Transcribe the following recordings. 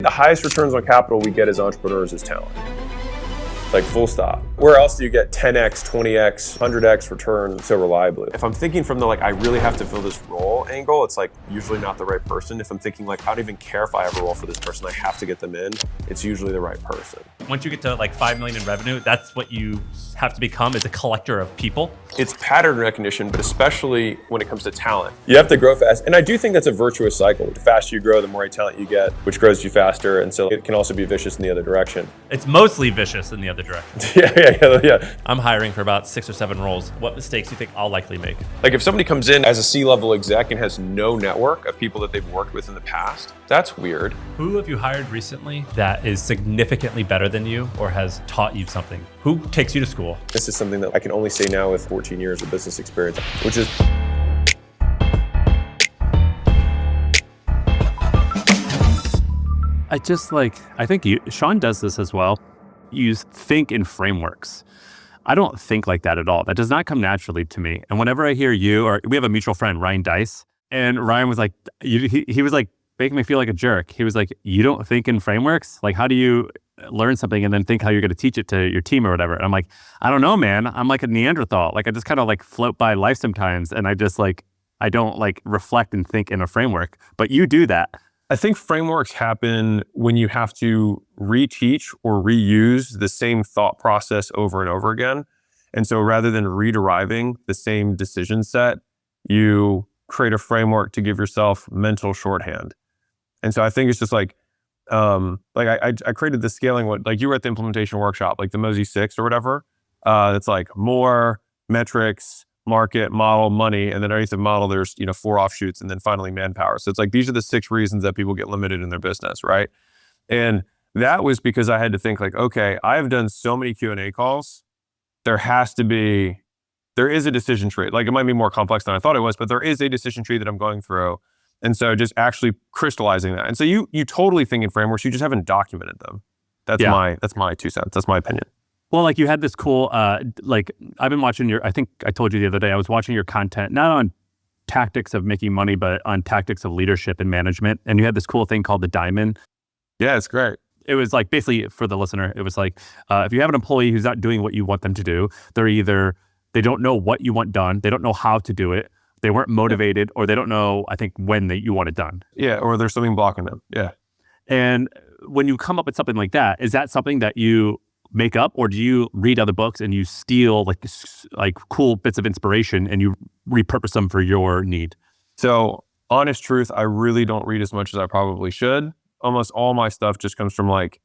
The highest returns on capital we get as entrepreneurs is talent. Like full stop. Where else do you get 10x, 20x, 100x return so reliably? If I'm thinking from the like, I really have to fill this role angle, it's like usually not the right person. If I'm thinking like, I don't even care if I have a role for this person, I have to get them in, it's usually the right person. Once you get to like 5 million in revenue, that's what you have to become, is a collector of people. It's pattern recognition, but especially when it comes to talent. You have to grow fast. And I do think that's a virtuous cycle. The faster you grow, the more talent you get, which grows you faster. And so it can also be vicious in the other direction. It's mostly vicious in the other direction. Yeah. I'm hiring for about 6 or 7 roles. What mistakes do you think I'll likely make? Like if somebody comes in as a C-level exec and has no network of people that they've worked with in the past, that's weird. Who have you hired recently that is significantly better than you or has taught you something? Who takes you to school? This is something that I can only say now with 14 years of business experience, which is I think Shaan does this as well. You think in frameworks. I don't think like that at all. That does not come naturally to me. And whenever I hear you, or we have a mutual friend, Ryan Dice, and Ryan was like, he was like making me feel like a jerk. He was like, you don't think in frameworks? Like, how do you learn something and then think how you're going to teach it to your team or whatever? And I'm like, I don't know, man. I'm like a Neanderthal. Like I just kind of like float by life sometimes. And I just like, I don't like reflect and think in a framework, but you do that. I think frameworks happen when you have to reteach or reuse the same thought process over and over again. And so rather than re-deriving the same decision set, you create a framework to give yourself mental shorthand. And so I think it's just like I created the scaling one, like you were at the implementation workshop, like the Mozy 6 or whatever. It's like more metrics, market, model, money, and then underneath the model, there's 4 offshoots, and then finally manpower. So it's like these are the 6 reasons that people get limited in their business, right? And that was because I had to think like, okay, I have done so many Q&A calls. There is a decision tree. Like it might be more complex than I thought it was, but there is a decision tree that I'm going through. And so just actually crystallizing that. And so you totally think in frameworks, you just haven't documented them. That's my 2 cents. That's my opinion. Well, like you had this cool, like I've been watching I think I told you the other day, I was watching your content, not on tactics of making money, but on tactics of leadership and management. And you had this cool thing called the diamond. Yeah, it's great. It was like, basically for the listener, it was like, if you have an employee who's not doing what you want them to do, they don't know what you want done. They don't know how to do it. They weren't motivated, or they don't know, I think, when you want it done. Yeah, or there's something blocking them. Yeah. And when you come up with something like that, is that something that you make up, or do you read other books and you steal like cool bits of inspiration and you repurpose them for your need? So honest truth, I really don't read as much as I probably should. Almost all my stuff just comes from like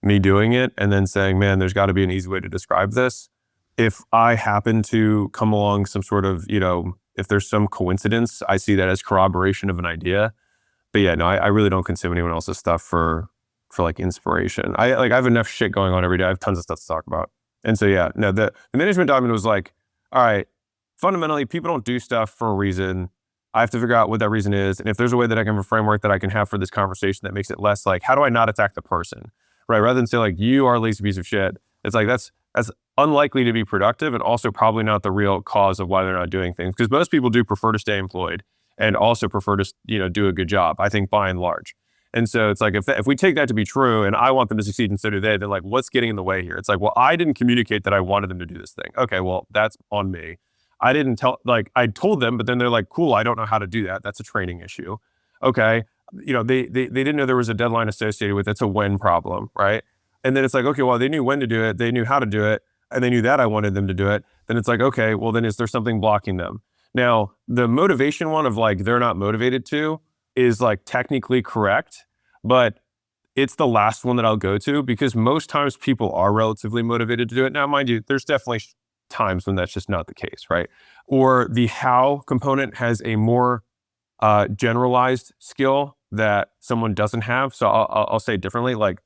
me doing it and then saying, man, there's got to be an easy way to describe this. If I happen to come along some sort of, if there's some coincidence, I see that as corroboration of an idea. But yeah, no, I really don't consume anyone else's stuff for like inspiration. I have enough shit going on every day. I have tons of stuff to talk about. And so yeah, no, the management document was like, all right, fundamentally people don't do stuff for a reason. I have to figure out what that reason is. And if there's a way that I can have a framework that I can have for this conversation that makes it less like, how do I not attack the person? Right? Rather than say like, you are a lazy piece of shit. It's like, that's unlikely to be productive and also probably not the real cause of why they're not doing things. Because most people do prefer to stay employed and also prefer to, do a good job, I think, by and large. And so it's like, if we take that to be true and I want them to succeed and so do they, then like, what's getting in the way here? It's like, well, I didn't communicate that I wanted them to do this thing. Okay, well, that's on me. I didn't I told them, but then they're like, cool, I don't know how to do that. That's a training issue. Okay. They didn't know there was a deadline associated with it. It's a when problem, right? And then it's like, okay, well, they knew when to do it. They knew how to do it. And they knew that I wanted them to do it. Then it's like, okay, well, then is there something blocking them? Now, the motivation one of like, they're not motivated to is like technically correct, but it's the last one that I'll go to because most times people are relatively motivated to do it. Now, mind you, there's definitely times when that's just not the case, right? Or the how component has a more generalized skill that someone doesn't have. So I'll say it differently. Like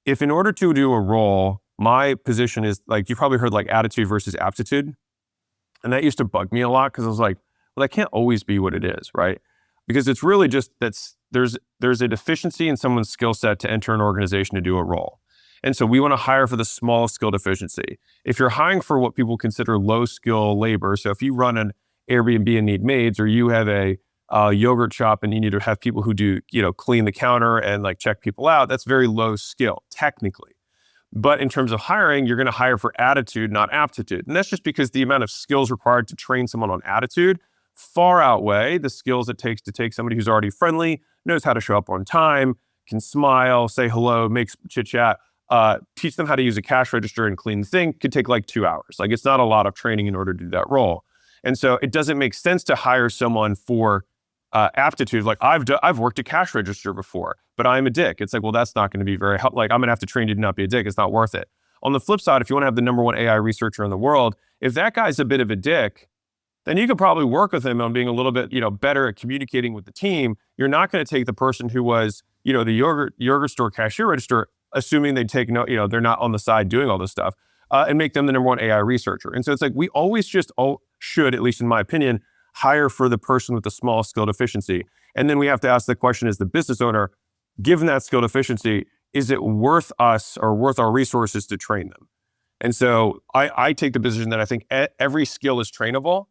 if in order to do a role, my position is like, you've probably heard like attitude versus aptitude. And that used to bug me a lot because I was like, well, that can't always be what it is, right? Because it's really just there's a deficiency in someone's skill set to enter an organization to do a role. And so we want to hire for the small skill deficiency. If you're hiring for what people consider low skill labor, so if you run an Airbnb and need maids, or you have a yogurt shop and you need to have people who do, clean the counter and like check people out, that's very low skill technically. But in terms of hiring, you're going to hire for attitude, not aptitude. And that's just because the amount of skills required to train someone on attitude far outweigh the skills it takes to take somebody who's already friendly, knows how to show up on time, can smile, say hello, make chit chat, teach them how to use a cash register and clean the thing could take like 2 hours. Like, it's not a lot of training in order to do that role. And so it doesn't make sense to hire someone for aptitude. Like, I've worked a cash register before, but I'm a dick. It's like, well, that's not going to be very helpful. Like, I'm going to have to train you to not be a dick. It's not worth it. On the flip side, if you want to have the number one AI researcher in the world, if that guy's a bit of a dick, then you could probably work with him on being a little bit, better at communicating with the team. You're not going to take the person who was, the yogurt store cashier register, assuming they take no, they're not on the side doing all this stuff, and make them the number one AI researcher. And so it's like, we always just should, at least in my opinion, hire for the person with the smallest skill deficiency. And then we have to ask the question, as the business owner, given that skill deficiency, is it worth us or worth our resources to train them? And so I take the position that I think every skill is trainable.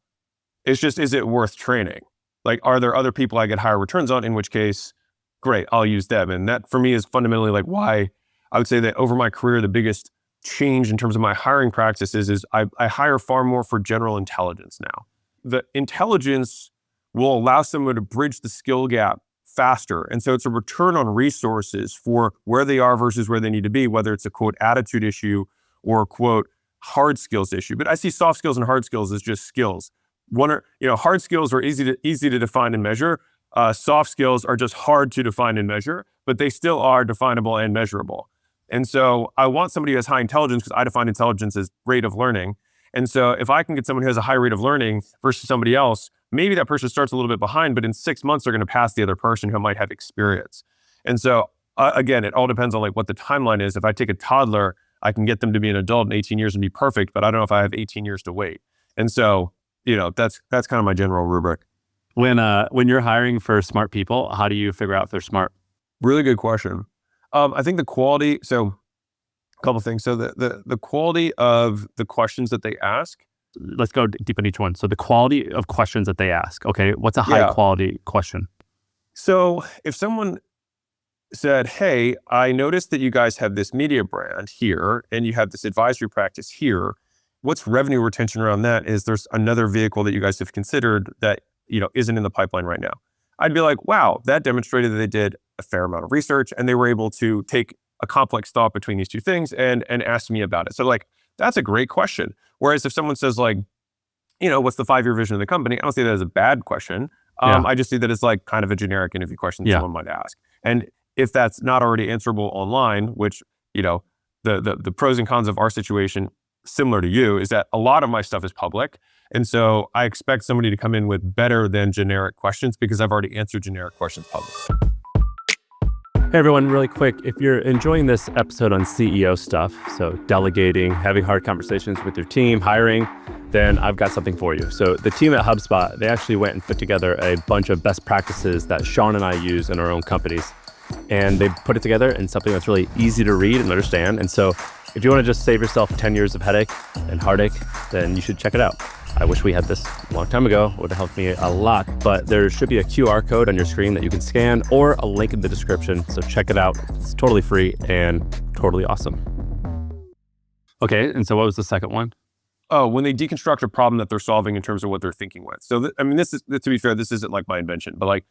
It's just, is it worth training? Like, are there other people I get higher returns on? In which case, great, I'll use them. And that for me is fundamentally like why I would say that over my career, the biggest change in terms of my hiring practices is I hire far more for general intelligence now. The intelligence will allow someone to bridge the skill gap faster. And so it's a return on resources for where they are versus where they need to be, whether it's a quote attitude issue or a quote hard skills issue. But I see soft skills and hard skills as just skills. Hard skills are easy to define and measure. Soft skills are just hard to define and measure, but they still are definable and measurable. And so I want somebody who has high intelligence, because I define intelligence as rate of learning. And so if I can get someone who has a high rate of learning versus somebody else, maybe that person starts a little bit behind, but in 6 months, they're going to pass the other person who might have experience. And so again, it all depends on like what the timeline is. If I take a toddler, I can get them to be an adult in 18 years and be perfect, but I don't know if I have 18 years to wait. And so, that's kind of my general rubric. When you're hiring for smart people, how do you figure out if they're smart? Really good question. I think the quality, so a couple things. So the quality of the questions that they ask. Let's go deep on each one. So the quality of questions that they ask. Okay, what's a high quality question? So if someone said, hey, I noticed that you guys have this media brand here and you have this advisory practice here. What's revenue retention around that? Is there's another vehicle that you guys have considered that, isn't in the pipeline right now? I'd be like, wow, that demonstrated that they did a fair amount of research and they were able to take a complex thought between these two things and ask me about it. So like, that's a great question. Whereas if someone says like, what's the 5-year vision of the company? I don't see that as a bad question. I just see that as like kind of a generic interview question that someone might ask. And if that's not already answerable online, which, the pros and cons of our situation, similar to you, is that a lot of my stuff is public. And so I expect somebody to come in with better than generic questions because I've already answered generic questions publicly. Hey everyone, really quick, if you're enjoying this episode on CEO stuff, so delegating, having hard conversations with your team, hiring, then I've got something for you. So the team at HubSpot, they actually went and put together a bunch of best practices that Shaan and I use in our own companies. And they put it together in something that's really easy to read and understand. And so if you want to just save yourself 10 years of headache and heartache, then you should check it out. I wish we had this a long time ago. It would have helped me a lot, but there should be a QR code on your screen that you can scan or a link in the description. So check it out. It's totally free and totally awesome. Okay, and so what was the second one? Oh, when they deconstruct a problem that they're solving in terms of what they're thinking with. So, this is, to be fair, this isn't like my invention, but like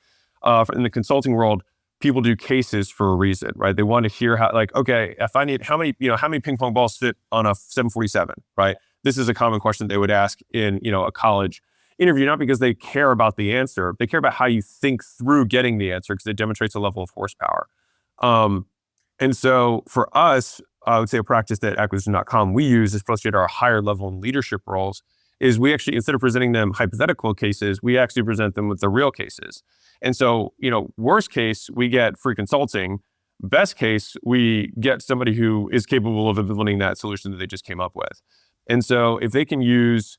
in the consulting world, people do cases for a reason, right? They want to hear how, like, okay, if I need, how many ping pong balls fit on a 747, right? This is a common question they would ask in, a college interview, not because they care about the answer. They care about how you think through getting the answer because it demonstrates a level of horsepower. And so for us, I would say a practice that acquisition.com we use, especially at our higher level in leadership roles, is we actually, instead of presenting them hypothetical cases, we actually present them with the real cases. And so, worst case, we get free consulting. Best case, we get somebody who is capable of implementing that solution that they just came up with. And so if they can use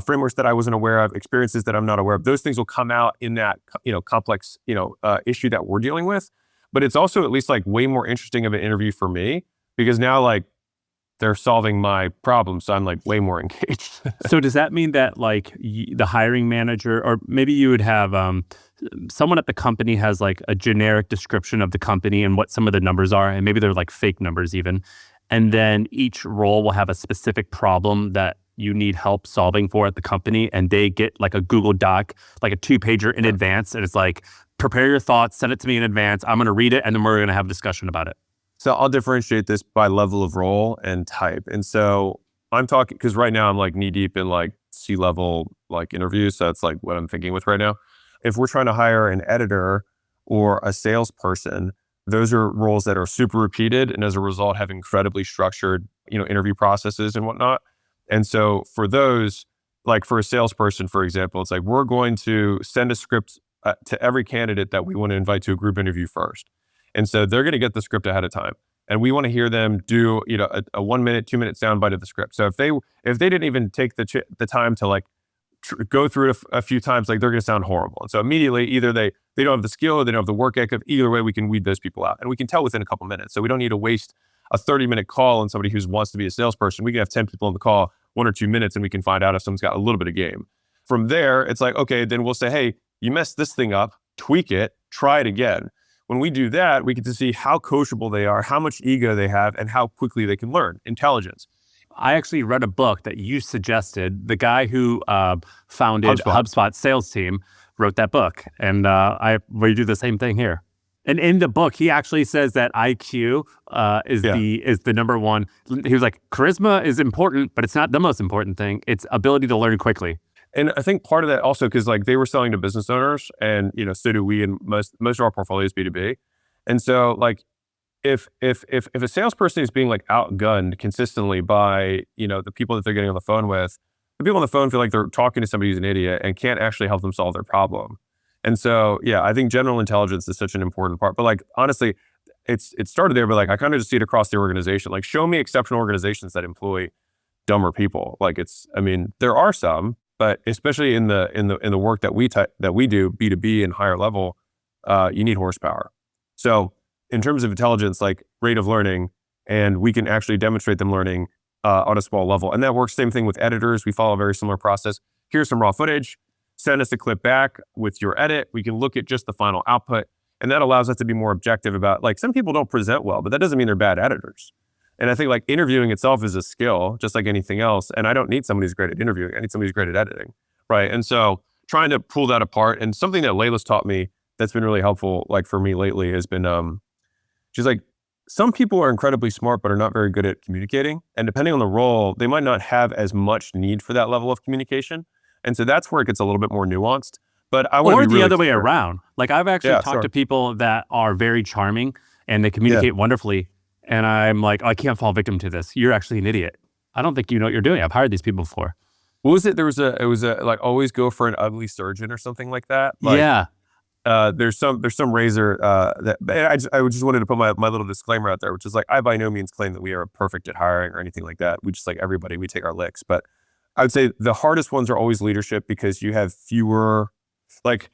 frameworks that I wasn't aware of, experiences that I'm not aware of, those things will come out in that, complex, issue that we're dealing with. But it's also at least like way more interesting of an interview for me, because now like they're solving my problem. So I'm like way more engaged. So does that mean that like the hiring manager, or maybe you would have someone at the company has like a generic description of the company and what some of the numbers are, and maybe they're like fake numbers even. And then each role will have a specific problem that you need help solving for at the company, and they get like a Google Doc, like a 2-pager in advance, and it's like, prepare your thoughts, send it to me in advance. I'm going to read it, and then we're going to have a discussion about it. So I'll differentiate this by level of role and type. And so I'm talking, because right now I'm like knee deep in like C-level like interviews. So that's like what I'm thinking with right now. If we're trying to hire an editor or a salesperson, those are roles that are super repeated, and as a result have incredibly structured, interview processes and whatnot. And so for those, like for a salesperson, for example, it's like, we're going to send a script to every candidate that we want to invite to a group interview first. And so they're going to get the script ahead of time. And we want to hear them do, a 1 minute, 2 minute soundbite of the script. So if they didn't even take the time to like go through it a few times, like they're going to sound horrible. And so immediately either they don't have the skill or they don't have the work ethic. Either way, we can weed those people out, and we can tell within a couple minutes. So we don't need to waste a 30-minute call on somebody who wants to be a salesperson. We can have 10 people on the call, 1 or 2 minutes, and we can find out if someone's got a little bit of game. From there, it's like, okay, then we'll say, hey, you messed this thing up, tweak it, try it again. When we do that, we get to see how coachable they are, how much ego they have, and how quickly they can learn. Intelligence. I actually read a book that you suggested. The guy who founded HubSpot sales team wrote that book, and we do the same thing here. And in the book, he actually says that IQ is the number one. He was like, charisma is important, but it's not the most important thing. It's ability to learn quickly. And I think part of that also, because like they were selling to business owners, and so do we, and most of our portfolio is B2B. And so like if a salesperson is being like outgunned consistently by the people that they're getting on the phone with, the people on the phone feel like they're talking to somebody who's an idiot and can't actually help them solve their problem. And so I think general intelligence is such an important part. But like honestly, it started there, but like I kind of just see it across the organization. Like, show me exceptional organizations that employ dumber people. Like there are some, but especially in the work that we do, B2B and higher level, you need horsepower. So in terms of intelligence, like rate of learning, and we can actually demonstrate them learning on a small level. And that works same thing with editors. We follow a very similar process. Here's some raw footage. Send us a clip back with your edit. We can look at just the final output. And that allows us to be more objective about, like, some people don't present well, but that doesn't mean they're bad editors. And I think like interviewing itself is a skill, just like anything else. And I don't need somebody who's great at interviewing. I need somebody who's great at editing, right? And so trying to pull that apart, and something that Layla's taught me that's been really helpful, like for me lately, has been, she's like, some people are incredibly smart, but are not very good at communicating. And depending on the role, they might not have as much need for that level of communication. And so that's where it gets a little bit more nuanced. But I want to be really the other way clear. around. Like, I've actually talked to people that are very charming and they communicate wonderfully. And I'm like, I can't fall victim to this. You're actually an idiot. I don't think you know what you're doing. I've hired these people before. What was it? It was a like, always go for an ugly surgeon or something like that. Like, there's some razor that I just wanted to put my little disclaimer out there, which is like, I by no means claim that we are perfect at hiring or anything like that. We just, like everybody, we take our licks. But I would say the hardest ones are always leadership, because you have fewer, like,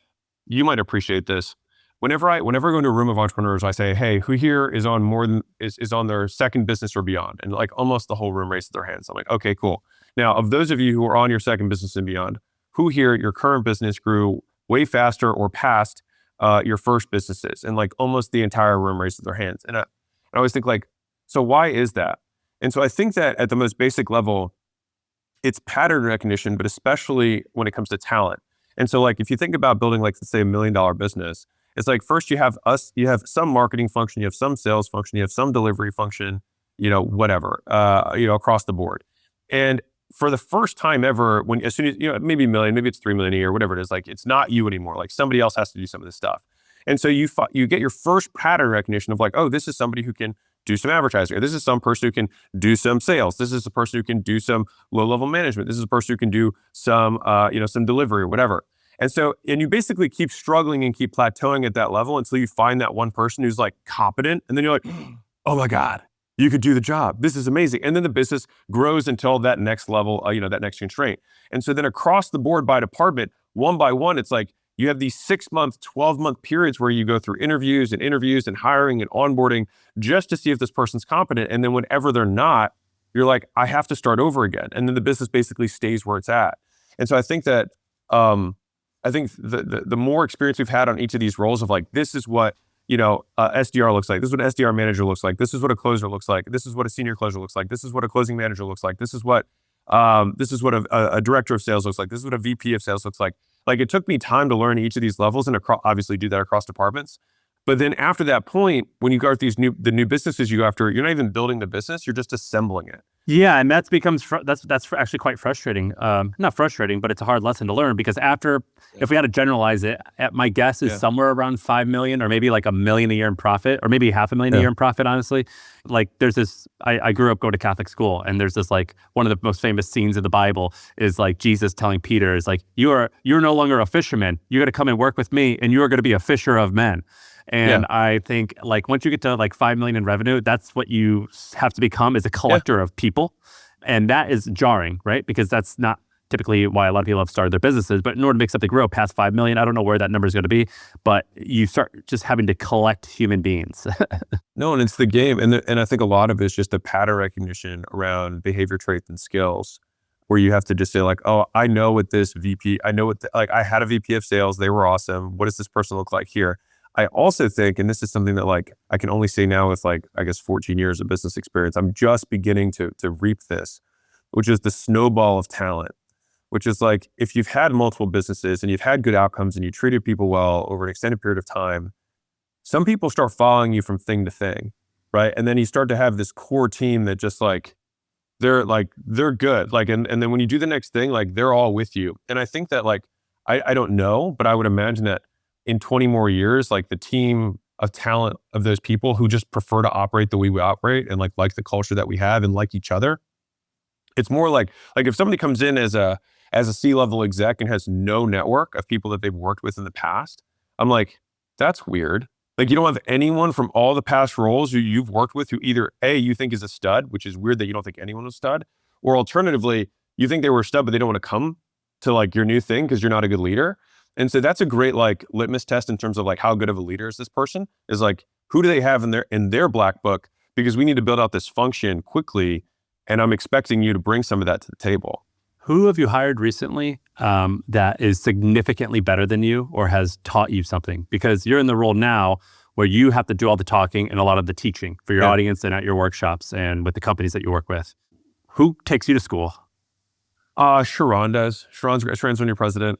you might appreciate this. Whenever I go into a room of entrepreneurs, I say, hey, who here is on more than is on their second business or beyond? And like almost the whole room raises their hands. I'm like, okay, cool. Now, of those of you who are on your second business and beyond, who here, your current business grew way faster or past your first businesses? And like almost the entire room raises their hands. And I always think, like, so why is that? And so I think that at the most basic level, it's pattern recognition, but especially when it comes to talent. And so like, if you think about building, like, let's say $1 million business, it's like, first you have some marketing function, you have some sales function, you have some delivery function, whatever, across the board. And for the first time ever, as soon as, maybe $1 million, maybe it's $3 million a year, whatever it is, like, it's not you anymore. Like, somebody else has to do some of this stuff. And so you get your first pattern recognition of like, oh, this is somebody who can do some advertising, or this is some person who can do some sales. This is a person who can do some low-level management. This is a person who can do some, some delivery or whatever. And you basically keep struggling and keep plateauing at that level until you find that one person who's like competent. And then you're like, oh my God, you could do the job. This is amazing. And then the business grows until that next level, that next constraint. And so then across the board by department, one by one, it's like you have these 6-month, 12-month periods where you go through interviews and hiring and onboarding just to see if this person's competent. And then whenever they're not, you're like, I have to start over again. And then the business basically stays where it's at. And so I think that, the more experience we've had on each of these roles of like, this is what, SDR looks like. This is what an SDR manager looks like. This is what a closer looks like. This is what a senior closer looks like. This is what a closing manager looks like. This is what a director of sales looks like. This is what a VP of sales looks like. Like, it took me time to learn each of these levels and obviously do that across departments. But then after that point, when you go at the new businesses you go after, you're not even building the business, you're just assembling it. Yeah, and that becomes that's actually quite frustrating. Not frustrating, but it's a hard lesson to learn, because if we had to generalize it, my guess is somewhere around 5 million, or maybe like $1 million a year in profit, or maybe $500,000 a year in profit. Honestly, like there's this. I grew up going to Catholic school, and there's this, like, one of the most famous scenes in the Bible is like Jesus telling Peter, is like, you're no longer a fisherman. You're going to come and work with me, and you are going to be a fisher of men. And I think, like, once you get to like 5 million in revenue, that's what you have to become, is a collector of people. And that is jarring, right? Because that's not typically why a lot of people have started their businesses. But in order to make something grow past 5 million, I don't know where that number is going to be, but you start just having to collect human beings. No, and it's the game. And I think a lot of it is just the pattern recognition around behavior traits and skills, where you have to just say like, oh, I know what this VP, I had a VP of sales. They were awesome. What does this person look like here? I also think, and this is something that like I can only say now with like, I guess 14 years of business experience, I'm just beginning to reap this, which is the snowball of talent, which is like, if you've had multiple businesses and you've had good outcomes and you treated people well over an extended period of time, some people start following you from thing to thing, right? And then you start to have this core team that just like, they're good. Like, and then when you do the next thing, like they're all with you. And I think that like, I don't know, but I would imagine that in 20 more years, like the team of talent of those people who just prefer to operate the way we operate and like the culture that we have and like each other, it's more like if somebody comes in as a C-level exec and has no network of people that they've worked with in the past, I'm like, that's weird. Like, you don't have anyone from all the past roles who you've worked with who either A, you think is a stud, which is weird that you don't think anyone was a stud, or alternatively, you think they were a stud, but they don't want to come to like your new thing because you're not a good leader. And so that's a great like litmus test in terms of like how good of a leader is this person, is like, who do they have in their black book? Because we need to build out this function quickly. And I'm expecting you to bring some of that to the table. Who have you hired recently that is significantly better than you or has taught you something? Because you're in the role now where you have to do all the talking and a lot of the teaching for your audience and at your workshops and with the companies that you work with. Who takes you to school? Shaan does. Sharon's your president.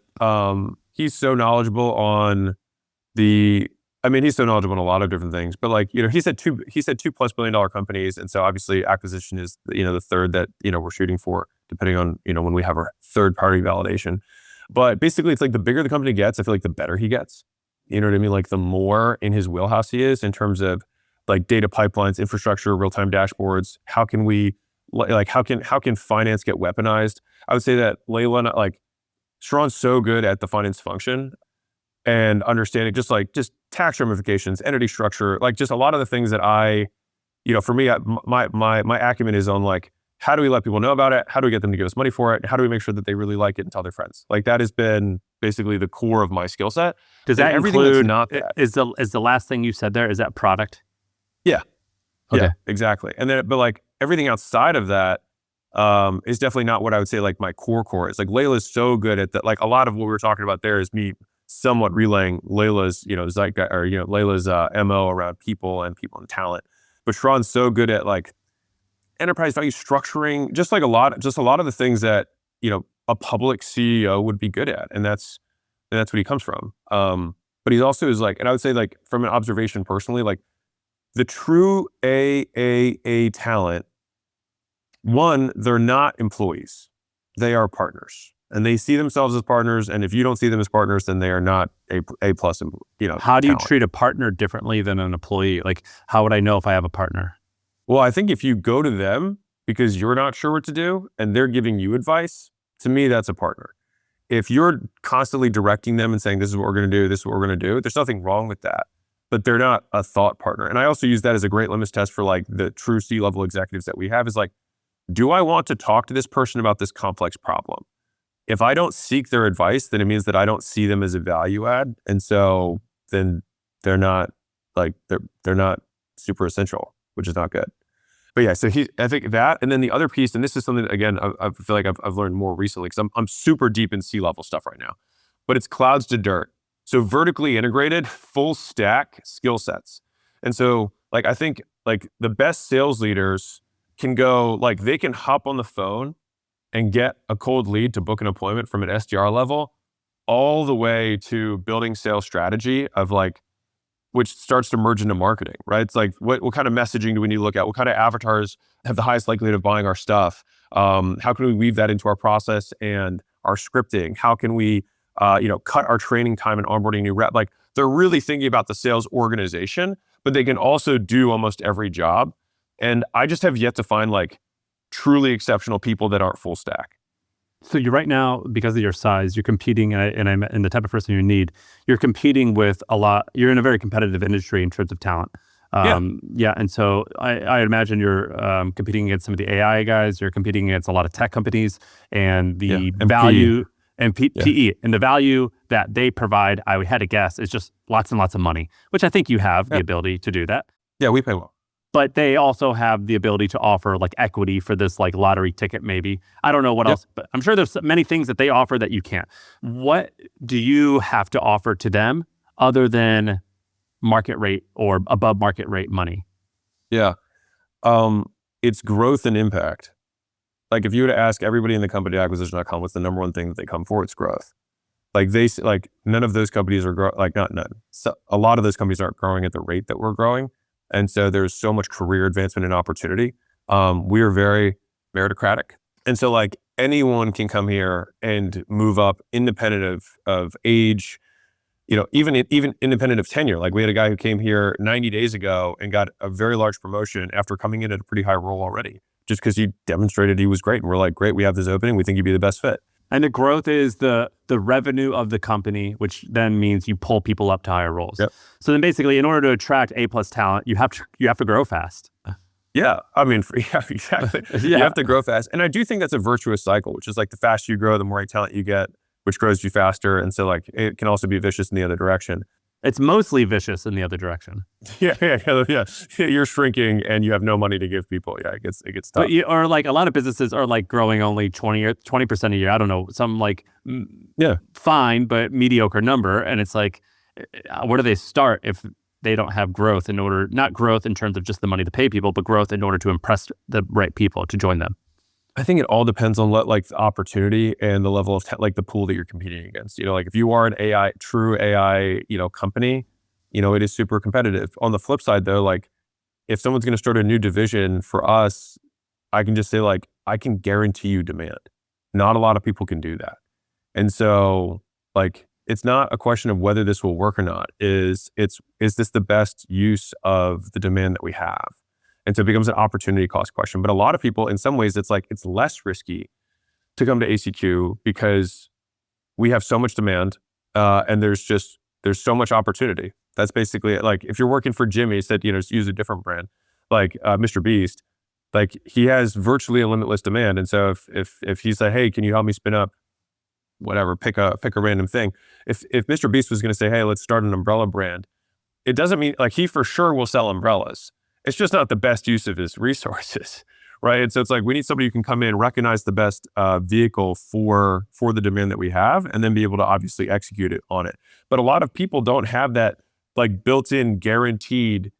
He's so knowledgeable on he's so knowledgeable on a lot of different things, but like, he said $2+ billion companies. And so obviously acquisition is, the third that, we're shooting for, depending on, when we have our third party validation. But basically it's like the bigger the company gets, I feel like the better he gets. You know what I mean? Like the more in his wheelhouse he is in terms of like data pipelines, infrastructure, real-time dashboards. How can we, like, how can finance get weaponized? I would say that Sharon's so good at the finance function and understanding just tax ramifications, entity structure, like just a lot of the things that for me, my acumen is on like, how do we let people know about it? How do we get them to give us money for it? How do we make sure that they really like it and tell their friends? Like that has been basically the core of my skill set. Does that everything include, that's not that? Is the last thing you said there, is that product? Yeah. Okay. Yeah, exactly. And then, but like everything outside of that, is definitely not what I would say like my core is. Like Layla's so good at that. Like a lot of what we were talking about there is me somewhat relaying Layla's, zeitgeist, or, Layla's MO around people and talent. But Sharon's so good at like enterprise value structuring, just a lot of the things that, a public CEO would be good at. And that's what he comes from. But he also is like, and I would say like from an observation personally, like the true A talent, one, they're not employees. They are partners. And they see themselves as partners. And if you don't see them as partners, then they are not A+. How do you treat a partner differently than an employee? Like, how would I know if I have a partner? Well, I think if you go to them because you're not sure what to do and they're giving you advice, to me, that's a partner. If you're constantly directing them and saying, this is what we're going to do, this is what we're going to do, there's nothing wrong with that. But they're not a thought partner. And I also use that as a great litmus test for like the true C-level executives that we have is like, do I want to talk to this person about this complex problem? If I don't seek their advice, then it means that I don't see them as a value add. And so then they're not super essential, which is not good. But yeah, so I think that, and then the other piece, and this is something that, again, I feel like I've learned more recently because I'm super deep in C-level stuff right now, but it's clouds to dirt. So vertically integrated, full stack skill sets. And so like, I think like the best sales leaders can go, like they can hop on the phone and get a cold lead to book an appointment from an SDR level all the way to building sales strategy of like, which starts to merge into marketing, right? It's like, what kind of messaging do we need to look at? What kind of avatars have the highest likelihood of buying our stuff? How can we weave that into our process and our scripting? How can we, cut our training time and onboarding new rep? Like they're really thinking about the sales organization, but they can also do almost every job. And I just have yet to find like truly exceptional people that aren't full stack. So you right now, because of your size, you're competing, and the type of person you need, you're competing with a lot. You're in a very competitive industry in terms of talent. Yeah. And so I imagine you're competing against some of the AI guys. You're competing against a lot of tech companies, and the value and PE and the value that they provide, I had to guess, is just lots and lots of money, which I think you have the ability to do that. Yeah, we pay well. But they also have the ability to offer like equity for this like lottery ticket, maybe. I don't know what else, but I'm sure there's many things that they offer that you can't. What do you have to offer to them other than market rate or above market rate money? Yeah. It's growth and impact. Like if you were to ask everybody in the company at acquisition.com, what's the number one thing that they come for? It's growth. Like none of those companies are growing, like not none. So a lot of those companies aren't growing at the rate that we're growing. And so there's so much career advancement and opportunity. We are very meritocratic. And so like anyone can come here and move up independent of age, even independent of tenure. Like we had a guy who came here 90 days ago and got a very large promotion after coming in at a pretty high role already, just because he demonstrated he was great. And we're like, great, we have this opening. We think you'd be the best fit. And the growth is the revenue of the company, which then means you pull people up to higher roles. Yep. So then basically, in order to attract A+ talent, you have to grow fast. Yeah, I mean, exactly. You have to grow fast. And I do think that's a virtuous cycle, which is like the faster you grow, the more talent you get, which grows you faster. And so like it can also be vicious in the other direction. It's mostly vicious in the other direction. Yeah. You're shrinking and you have no money to give people. Yeah, it gets tough. But or like a lot of businesses are like growing only 20% a year. I don't know, some like fine but mediocre number, and it's like, where do they start if they don't have growth not growth in terms of just the money to pay people, but growth in order to impress the right people to join them? I think it all depends on like the opportunity and the level of like the pool that you're competing against. Like if you are an true AI, company, it is super competitive. On the flip side though, like if someone's going to start a new division for us, I can just say like, I can guarantee you demand. Not a lot of people can do that. And so like, it's not a question of whether this will work or not. Is this the best use of the demand that we have? And so it becomes an opportunity cost question. But a lot of people, in some ways, it's less risky to come to ACQ because we have so much demand and there's so much opportunity. That's basically it. Like if you're working for Jimmy, said, use a different brand, like Mr. Beast, like he has virtually a limitless demand. And so if he said, hey, can you help me spin up whatever, pick a random thing. If Mr. Beast was going to say, hey, let's start an umbrella brand, it doesn't mean like he for sure will sell umbrellas. It's just not the best use of his resources, right? And so it's like, we need somebody who can come in, recognize the best vehicle for the demand that we have, and then be able to obviously execute it on it. But a lot of people don't have that like built-in guaranteed,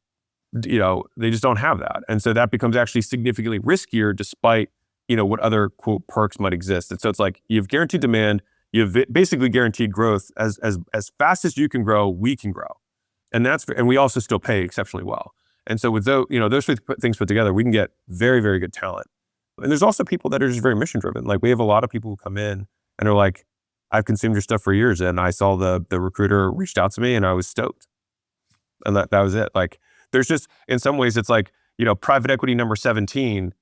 they just don't have that. And so that becomes actually significantly riskier despite, what other quote perks might exist. And so it's like, you have guaranteed demand, you have basically guaranteed growth. As fast as you can grow, we can grow. And we also still pay exceptionally well. And so with those three things put together, we can get very, very good talent. And there's also people that are just very mission driven. Like we have a lot of people who come in and are like, I've consumed your stuff for years, and I saw the recruiter reached out to me and I was stoked. And that was it. Like there's just, in some ways it's like, private equity number 17,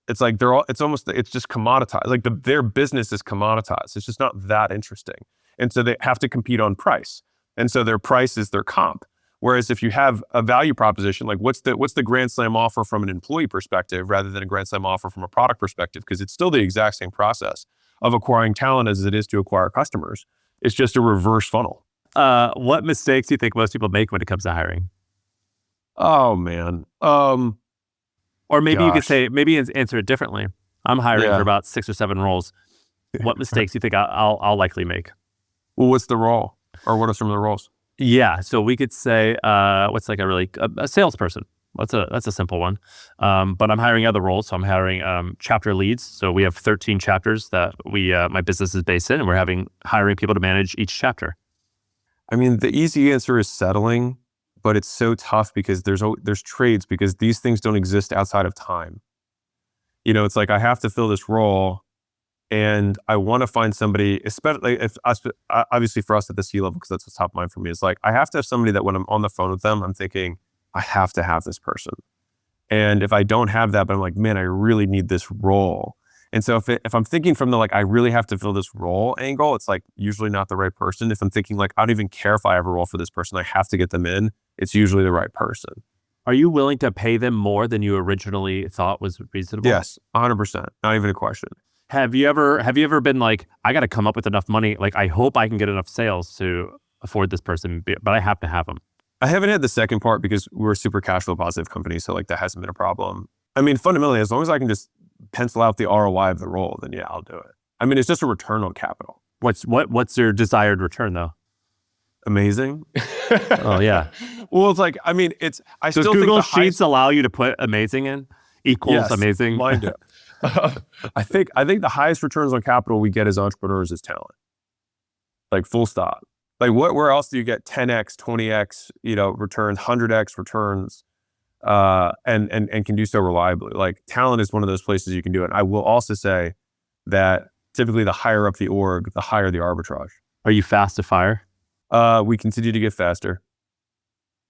it's like it's just commoditized. Like their business is commoditized. It's just not that interesting. And so they have to compete on price. And so their price is their comp. Whereas if you have a value proposition, like what's the grand slam offer from an employee perspective rather than a grand slam offer from a product perspective, because it's still the exact same process of acquiring talent as it is to acquire customers. It's just a reverse funnel. What mistakes do you think most people make when it comes to hiring? Oh man. Or maybe you could Gosh. say, maybe answer it differently. I'm hiring Yeah. for about 6 or 7 roles. What mistakes do you think I'll likely make? Well, what's the role? Or what are some of the roles? Yeah, so we could say, what's like a salesperson? That's a simple one. But I'm hiring other roles. So I'm hiring chapter leads. So we have 13 chapters that my business is based in, and we're hiring people to manage each chapter. I mean, the easy answer is settling, but it's so tough because there's trades, because these things don't exist outside of time. It's like I have to fill this role, and I want to find somebody, especially obviously for us at the C level, because that's what's top of mind for me. Is like I have to have somebody that when I'm on the phone with them, I'm thinking I have to have this person. And if I don't have that, but I'm like, man, I really need this role. And so if I'm thinking from the like, I really have to fill this role angle, it's like usually not the right person. If I'm thinking like, I don't even care if I have a role for this person, I have to get them in, it's usually the right person. Are you willing to pay them more than you originally thought was reasonable? Yes, 100%. Not even a question. Have you ever been like, I got to come up with enough money? Like, I hope I can get enough sales to afford this person, but I have to have them. I haven't had the second part because we're a super cash flow positive company. So like that hasn't been a problem. I mean, fundamentally, as long as I can just pencil out the ROI of the role, then yeah, I'll do it. I mean, it's just a return on capital. What's your desired return though? Amazing. Oh yeah. Well, it's like, I mean, I Does still Google think the Sheets allow you to put amazing in? Equals yes, amazing? Mine do. I think the highest returns on capital we get as entrepreneurs is talent. Like full stop. Like where else do you get 10x, 20x, returns, 100x returns, and can do so reliably? Like talent is one of those places you can do it. I will also say that typically the higher up the org, the higher the arbitrage. Are you fast to fire? We continue to get faster.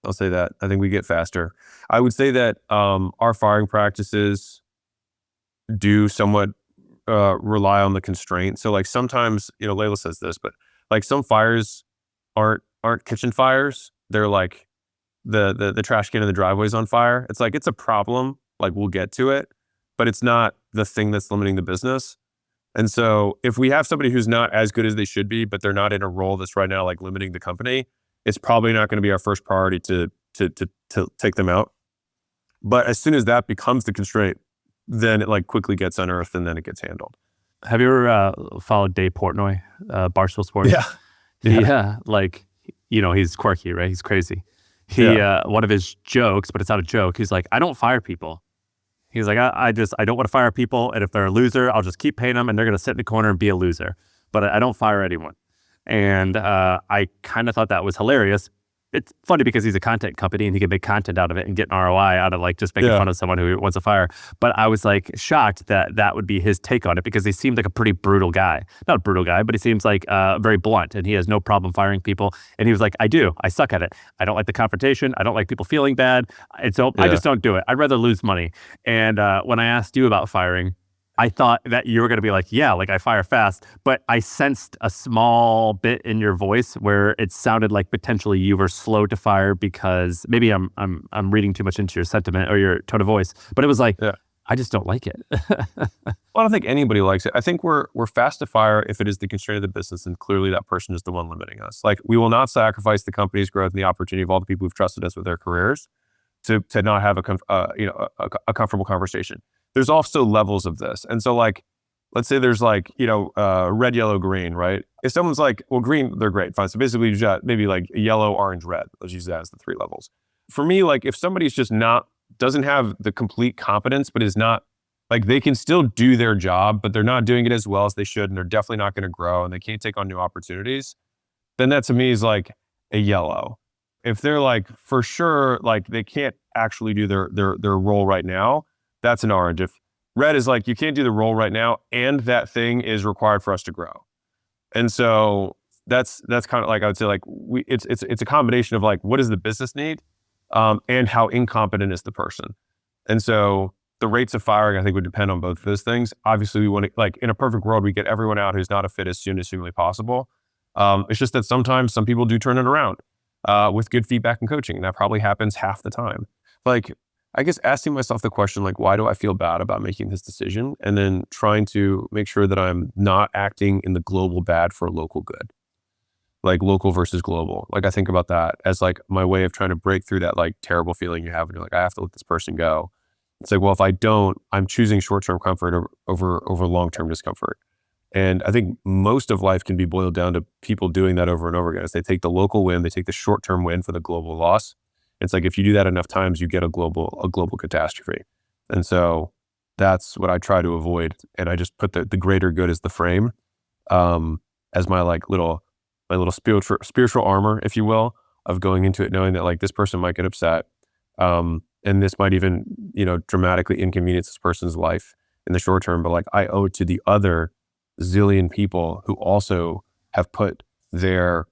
I'll say that. I think we get faster. I would say that our firing practices do somewhat rely on the constraint. So like sometimes, Layla says this, but like some fires aren't kitchen fires. They're like the trash can in the driveway is on fire. It's like, it's a problem. Like we'll get to it, but it's not the thing that's limiting the business. And so if we have somebody who's not as good as they should be, but they're not in a role that's right now like limiting the company, it's probably not going to be our first priority to take them out. But as soon as that becomes the constraint, then it like quickly gets unearthed and then it gets handled. Have you ever followed Dave Portnoy, Barstool Sports? Yeah. Like, he's quirky, right? He's crazy. One of his jokes, but it's not a joke. He's like, I don't fire people. He's like, I don't want to fire people. And if they're a loser, I'll just keep paying them and they're going to sit in the corner and be a loser. But I don't fire anyone. And I kind of thought that was hilarious. It's funny because he's a content company and he can make content out of it and get an ROI out of like just making fun of someone who wants to fire. But I was like shocked that would be his take on it because he seemed like a pretty brutal guy. Not a brutal guy, but he seems like very blunt and he has no problem firing people. And he was like, I suck at it. I don't like the confrontation. I don't like people feeling bad. And so I just don't do it. I'd rather lose money. And when I asked you about firing, I thought that you were going to be like, yeah, like I fire fast, but I sensed a small bit in your voice where it sounded like potentially you were slow to fire because maybe I'm reading too much into your sentiment or your tone of voice, but it was like, I just don't like it. Well, I don't think anybody likes it. I think we're fast to fire if it is the constraint of the business, and clearly that person is the one limiting us. Like we will not sacrifice the company's growth and the opportunity of all the people who've trusted us with their careers to not have a comfortable conversation. There's also levels of this. And so like, let's say there's like, red, yellow, green, right? If someone's like, well, green, they're great, fine. So basically you got maybe like yellow, orange, red. Let's use that as the 3 levels. For me, like if somebody's just doesn't have the complete competence, but is not, like they can still do their job, but they're not doing it as well as they should. And they're definitely not going to grow and they can't take on new opportunities. Then that to me is like a yellow. If they're like, for sure, like they can't actually do their role right now, that's an orange. If red is like, you can't do the role right now, and that thing is required for us to grow. And so that's kind of like, I would say like, it's a combination of like, what does the business need? And how incompetent is the person? And so the rates of firing, I think would depend on both of those things. Obviously we want to, like in a perfect world, we get everyone out who's not a fit as soon as humanly possible. It's just that sometimes some people do turn it around with good feedback and coaching. And that probably happens half the time. Like, I guess asking myself the question, like, why do I feel bad about making this decision? And then trying to make sure that I'm not acting in the global bad for local good, like local versus global. Like I think about that as like my way of trying to break through that like terrible feeling you have when you're like, I have to let this person go. It's like, well, if I don't, I'm choosing short-term comfort over long-term discomfort. And I think most of life can be boiled down to people doing that over and over again. As they take the local win, they take the short-term win for the global loss. It's like, if you do that enough times, you get a global catastrophe. And so that's what I try to avoid. And I just put the greater good as the frame, as my little spiritual armor, if you will, of going into it knowing that like this person might get upset. And this might even, dramatically inconvenience this person's life in the short term. But like, I owe it to the other zillion people who also have put their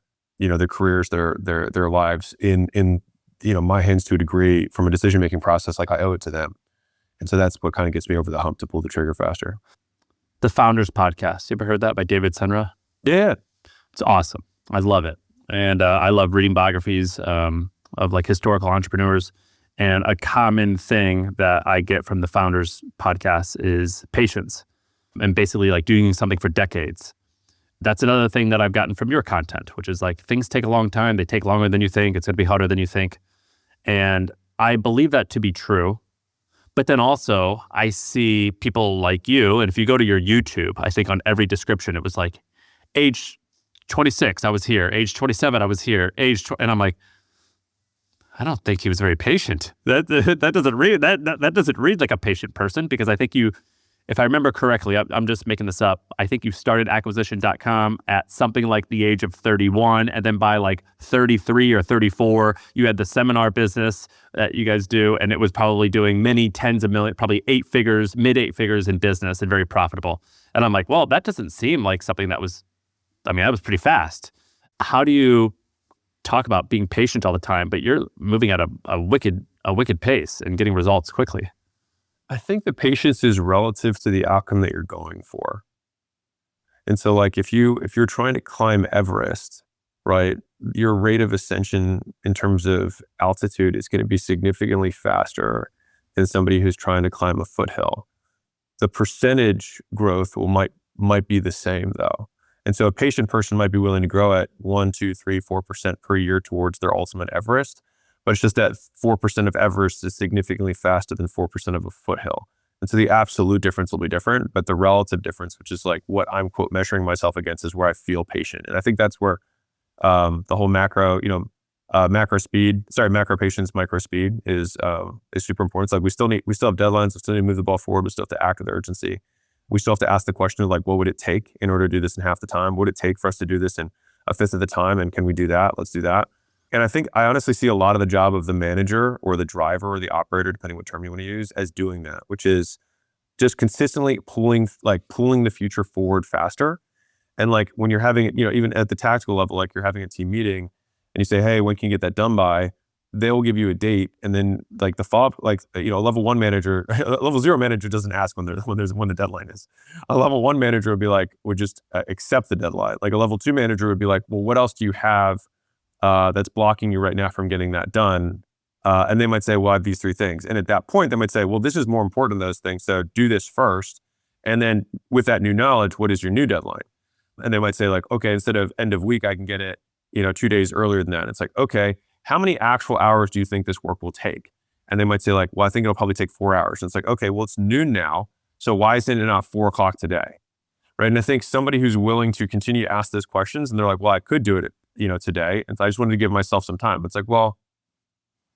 careers, their lives in my hands to a degree from a decision-making process. Like, I owe it to them. And so that's what kind of gets me over the hump to pull the trigger faster. The Founders Podcast. You ever heard that by David Senra? Yeah. It's awesome. I love it. And I love reading biographies of like historical entrepreneurs. And a common thing that I get from the Founders Podcast is patience, and basically like doing something for decades. That's another thing that I've gotten from your content, which is like, things take a long time. They take longer than you think. It's going to be harder than you think. And I believe that to be true. But then also I see people like you, and if you go to your YouTube, I think on every description, it was like, age 26, I was here. Age 27, I was here. And I'm like, I don't think he was very patient. That doesn't read like a patient person, because I think you, if I remember correctly, I'm just making this up, I think you started acquisition.com at something like the age of 31, and then by like 33 or 34, you had the seminar business that you guys do, and it was probably doing many tens of millions, probably mid 8 figures in business, and very profitable. And I'm like, well, that doesn't seem like something that was pretty fast. How do you talk about being patient all the time, but you're moving at a wicked pace and getting results quickly? I think the patience is relative to the outcome that you're going for. And so like, if you're trying to climb Everest, right, your rate of ascension in terms of altitude is going to be significantly faster than somebody who's trying to climb a foothill. The percentage growth might be the same though. And so a patient person might be willing to grow at 1, 2, 3, 4% per year towards their ultimate Everest. But it's just that 4% of Everest is significantly faster than 4% of a foothill. And so the absolute difference will be different, but the relative difference, which is like what I'm quote measuring myself against, is where I feel patient. And I think that's where the whole macro patience, micro speed is super important. It's like we still have deadlines, we still need to move the ball forward, we still have to act with urgency. We still have to ask the question of like, what would it take in order to do this in half the time? What would it take for us to do this in a fifth of the time? And can we do that? Let's do that. And I think I honestly see a lot of the job of the manager or the driver or the operator, depending what term you want to use, as doing that, which is just consistently pulling the future forward faster. And like when you're having, even at the tactical level, like you're having a team meeting and you say, hey, when can you get that done by? They will give you a date. And then like the follow-up, a level 1 manager, a level 0 manager doesn't ask when the deadline is. A level 1 manager would just accept the deadline. Like a level 2 manager would be like, well, what else do you have that's blocking you right now from getting that done? And they might say, well, I have these 3 things. And at that point, they might say, well, this is more important than those things. So do this first. And then with that new knowledge, what is your new deadline? And they might say like, okay, instead of end of week, I can get it, 2 days earlier than that. And it's like, okay, how many actual hours do you think this work will take? And they might say like, well, I think it'll probably take 4 hours. And it's like, okay, well, it's noon now. So why isn't it not 4 o'clock today? Right. And I think somebody who's willing to continue to ask those questions, and they're like, well, I could do it, today. And so I just wanted to give myself some time. But it's like, well,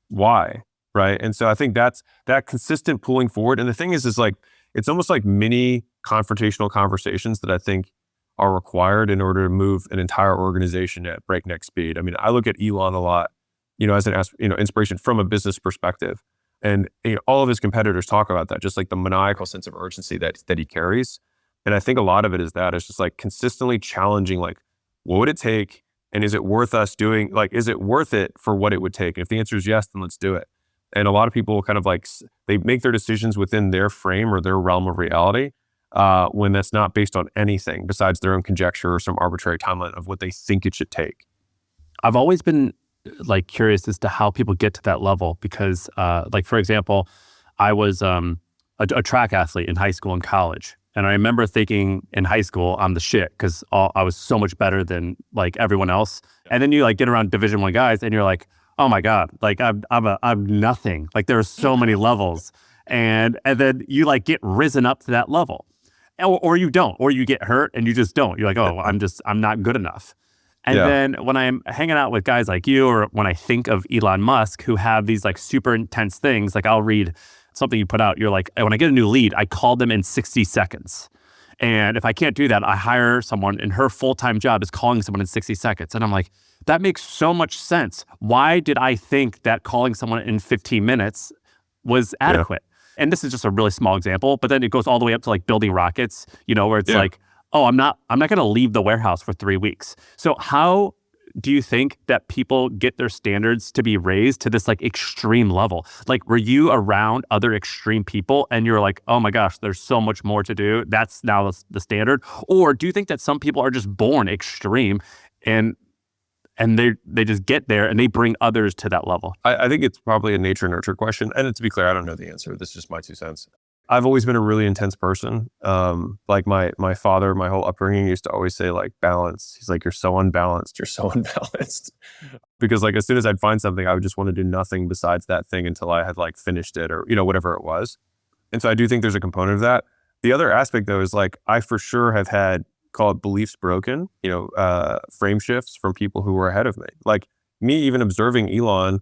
why? Right. And so I think that's that consistent pulling forward. And the thing is like, it's almost like mini confrontational conversations that I think are required in order to move an entire organization at breakneck speed. I mean, I look at Elon a lot, as an inspiration from a business perspective. And all of his competitors talk about that, just like the maniacal sense of urgency that he carries. And I think a lot of it is that it's just like consistently challenging, like, what would it take? And is it worth us doing, like, is it worth it for what it would take? And if the answer is yes, then let's do it. And a lot of people kind of like, they make their decisions within their frame or their realm of reality when that's not based on anything besides their own conjecture or some arbitrary timeline of what they think it should take. I've always been like curious as to how people get to that level because like, for example, I was a track athlete in high school and college. And I remember thinking in high school, I'm the shit because I was so much better than like everyone else. And then you like get around Division I guys and you're like, oh my God, like I'm nothing. Like there are so many levels. And then you like get risen up to that level. Or you don't, or you get hurt and you just don't. You're like, oh, I'm not good enough. And then when I'm hanging out with guys like you, or when I think of Elon Musk, who have these like super intense things, like I'll read something you put out, you're like, when I get a new lead, I call them in 60 seconds. And if I can't do that, I hire someone and her full-time job is calling someone in 60 seconds. And I'm like, that makes so much sense. Why did I think that calling someone in 15 minutes was adequate? And this is just a really small example, but then it goes all the way up to like building rockets, where it's like, oh, I'm not going to leave the warehouse for 3 weeks. So how do you think that people get their standards to be raised to this like extreme level? Like, were you around other extreme people and you're like, oh my gosh, there's so much more to do. That's now the standard. Or do you think that some people are just born extreme and they just get there and they bring others to that level? I think it's probably a nature nurture question. And to be clear, I don't know the answer. This is just my 2 cents. I've always been a really intense person. Like my father, my whole upbringing used to always say like balance. He's like, you're so unbalanced. You're so unbalanced. Because like as soon as I'd find something, I would just want to do nothing besides that thing until I had like finished it or, whatever it was. And so I do think there's a component of that. The other aspect though is like, I for sure have had, call it beliefs broken, frame shifts from people who were ahead of me. Like me even observing Elon,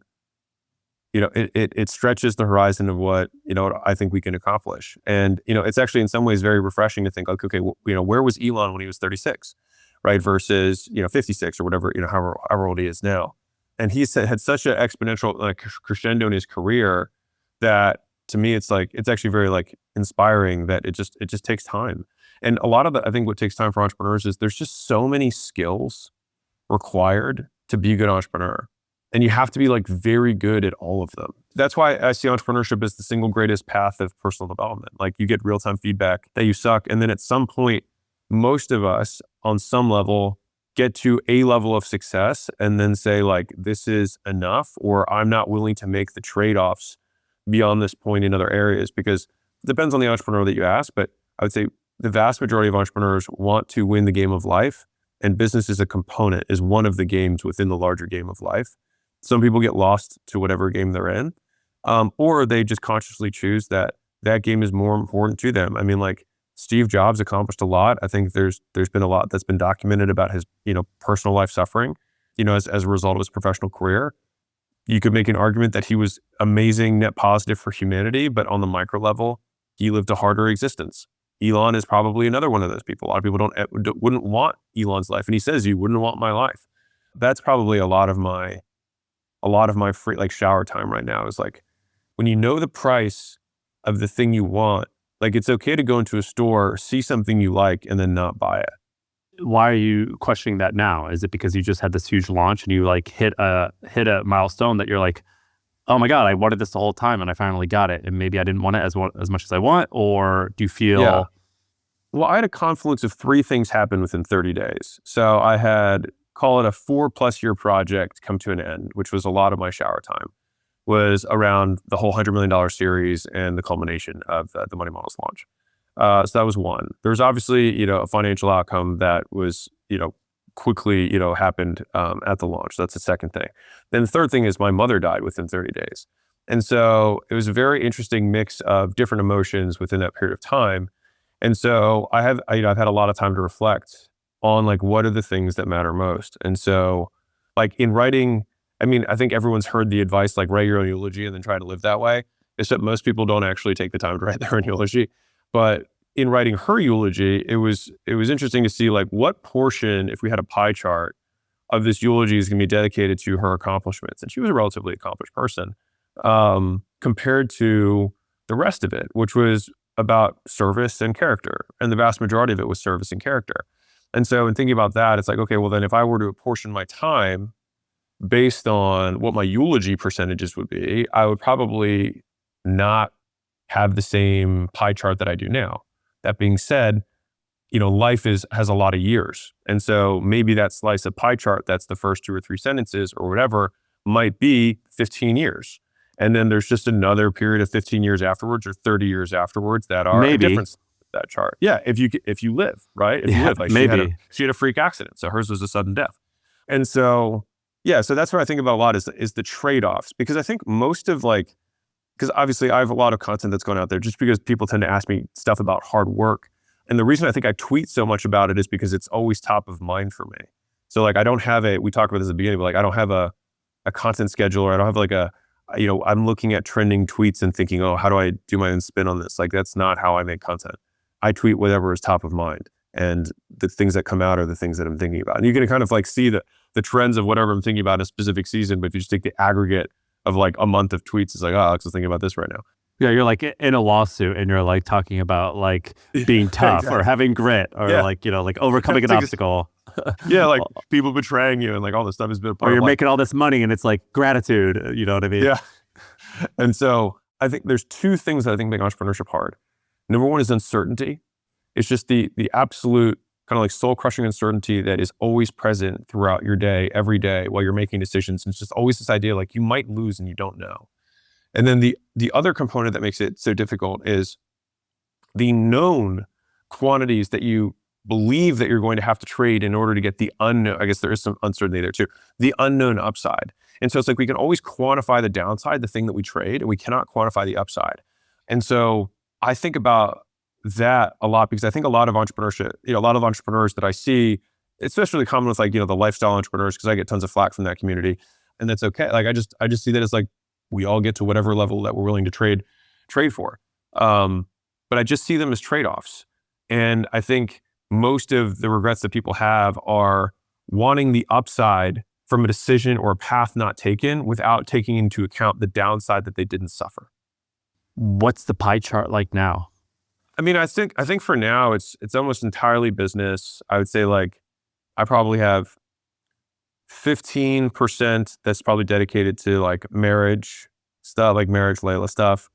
it stretches the horizon of what, I think we can accomplish. And, it's actually in some ways very refreshing to think like, okay, where was Elon when he was 36, right? Versus, 56 or whatever, however old he is now. And he's had such an exponential like crescendo in his career that to me, it's actually very like inspiring that it just takes time. And a lot of I think what takes time for entrepreneurs is there's just so many skills required to be a good entrepreneur. And you have to be like very good at all of them. That's why I see entrepreneurship as the single greatest path of personal development. Like you get real-time feedback that you suck. And then at some point, most of us on some level get to a level of success and then say like, this is enough, or I'm not willing to make the trade-offs beyond this point in other areas, because it depends on the entrepreneur that you ask. But I would say the vast majority of entrepreneurs want to win the game of life, and business is a component, is one of the games within the larger game of life. Some people get lost to whatever game they're in, or they just consciously choose that game is more important to them. I mean, like Steve Jobs accomplished a lot. I think there's been a lot that's been documented about his, personal life suffering, as a result of his professional career. You could make an argument that he was amazing, net positive for humanity, but on the micro level, he lived a harder existence. Elon is probably another one of those people. A lot of people wouldn't want Elon's life, and he says, "You wouldn't want my life." That's probably a lot of my free like shower time right now is like when you know the price of the thing you want, like it's okay to go into a store, see something you like, and then not buy it. Why are you questioning that now? Is it because you just had this huge launch and you like hit a milestone that you're like, oh my God, I wanted this the whole time and I finally got it, and maybe I didn't want it as much as I want? Or do you feel... Yeah. Well, I had a confluence of 3 things happen within 30 days. So I had, call it a 4+ year project come to an end, which was a lot of my shower time, was around the whole $100 million series and the culmination of the Money Models launch. So that was one. There was obviously, a financial outcome that was, quickly, happened at the launch. That's the second thing. Then the third thing is my mother died within 30 days. And so it was a very interesting mix of different emotions within that period of time. And so I've had a lot of time to reflect on like, what are the things that matter most? And so like in writing, I think everyone's heard the advice, like write your own eulogy and then try to live that way, except most people don't actually take the time to write their own eulogy. But in writing her eulogy, it was interesting to see like what portion, if we had a pie chart of this eulogy, is going to be dedicated to her accomplishments. And she was a relatively accomplished person compared to the rest of it, which was about service and character. And the vast majority of it was service and character. And so in thinking about that, it's like, okay, well then if I were to apportion my time based on what my eulogy percentages would be, I would probably not have the same pie chart that I do now. That being said, life has a lot of years. And so maybe that slice of pie chart, that's the first 2 or 3 sentences or whatever, might be 15 years. And then there's just another period of 15 years afterwards or 30 years afterwards that are a different that chart. Yeah, if you live, right? If you live, like maybe. She had a freak accident, so hers was a sudden death. And so, yeah, so that's what I think about a lot is the trade-offs, because I think most of like because obviously I have a lot of content that's going out there just because people tend to ask me stuff about hard work. And the reason I think I tweet so much about it is because it's always top of mind for me. So like I don't have we talked about this at the beginning, but like I don't have a content schedule, or I don't have like I'm looking at trending tweets and thinking, oh, how do I do my own spin on this? Like that's not how I make content. I tweet whatever is top of mind. And the things that come out are the things that I'm thinking about. And you can kind of like see the trends of whatever I'm thinking about in a specific season. But if you just take the aggregate of like a month of tweets, it's like, oh, Alex is thinking about this right now. Yeah, you're like in a lawsuit and you're like talking about like being tough exactly. or having grit or like overcoming an obstacle. Yeah, like people betraying you and like all this stuff has been a part or you're of making all this money and it's like gratitude, you know what I mean? Yeah. And so I think there's two things that I think make entrepreneurship hard. Number one is uncertainty. It's just the absolute kind of like soul crushing uncertainty that is always present throughout your day, every day while you're making decisions. And it's just always this idea like you might lose and you don't know. And then the other component that makes it so difficult is the known quantities that you believe that you're going to have to trade in order to get the unknown. I guess there is some uncertainty there too. The unknown upside. And so it's like we can always quantify the downside, the thing that we trade, and we cannot quantify the upside. And so I think about that a lot because I think a lot of entrepreneurship, a lot of entrepreneurs that I see, especially common with like, the lifestyle entrepreneurs, because I get tons of flack from that community, and that's okay. Like I just see that as like, we all get to whatever level that we're willing to trade for. But I just see them as trade-offs. And I think most of the regrets that people have are wanting the upside from a decision or a path not taken without taking into account the downside that they didn't suffer. What's the pie chart like now? I mean, I think for now it's almost entirely business. I would say like I probably have 15% that's probably dedicated to like marriage stuff, like marriage Layla stuff,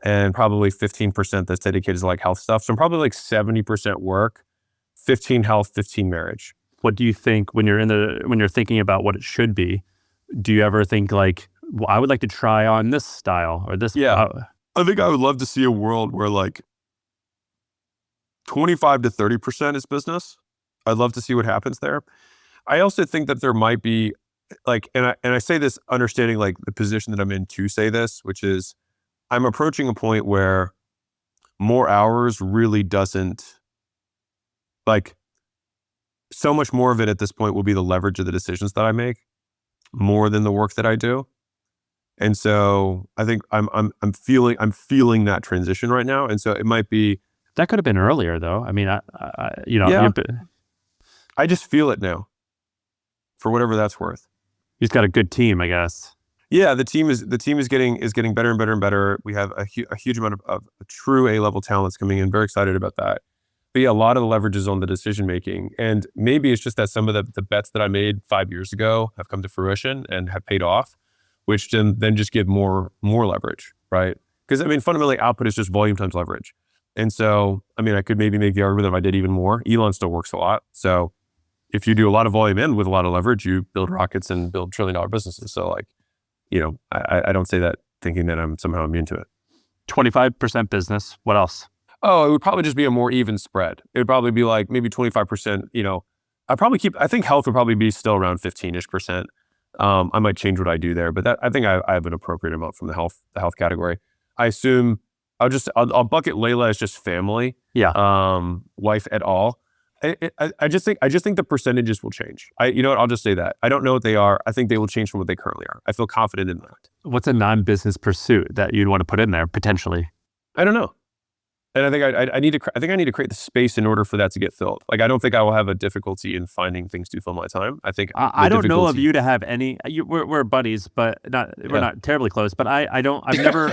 and probably 15% that's dedicated to like health stuff. So I'm probably like 70% work, 15 health, 15 marriage. What do you think when you're thinking about what it should be? Do you ever think like, well, I would like to try on this style or this? Yeah, I think I would love to see a world where like 25 to 30% is business. I'd love to see what happens there. I also think that there might be like, and I say this understanding like the position that I'm in to say this, which is I'm approaching a point where more hours really doesn't, like, so much more of it at this point will be the leverage of the decisions that I make more than the work that I do. And so I think I'm feeling that transition right now. And so it might be, that could have been earlier though. I mean, I just feel it now for whatever that's worth. He's got a good team, I guess. Yeah, the team is getting better and better and better. We have a huge amount of true A-level talents coming in. Very excited about that. But yeah, a lot of the leverage is on the decision making, and maybe it's just that some of the bets that I made 5 years ago have come to fruition and have paid off, which then just give more leverage, right? Because I mean, fundamentally, output is just volume times leverage. And so, I mean, I could maybe make the argument if I did even more. Elon still works a lot, so if you do a lot of volume and with a lot of leverage, you build rockets and build trillion-dollar businesses. So like, I don't say that thinking that I'm somehow immune to it. 25% business. What else? Oh, it would probably just be a more even spread. It would probably be like maybe 25%, I think health would probably be still around 15-ish%. I might change what I do there, but I think I have an appropriate amount from the health category. I assume I'll bucket Layla as just family. Yeah. Wife et al. I just think the percentages will change. You know what? I'll just say that. I don't know what they are. I think they will change from what they currently are. I feel confident in that. What's a non-business pursuit that you'd want to put in there potentially? I don't know. And I think I need to create the space in order for that to get filled. Like I don't think I will have a difficulty in finding things to fill my time. I think I don't know of you to have any. We're buddies, but we're not terribly close. But I've never.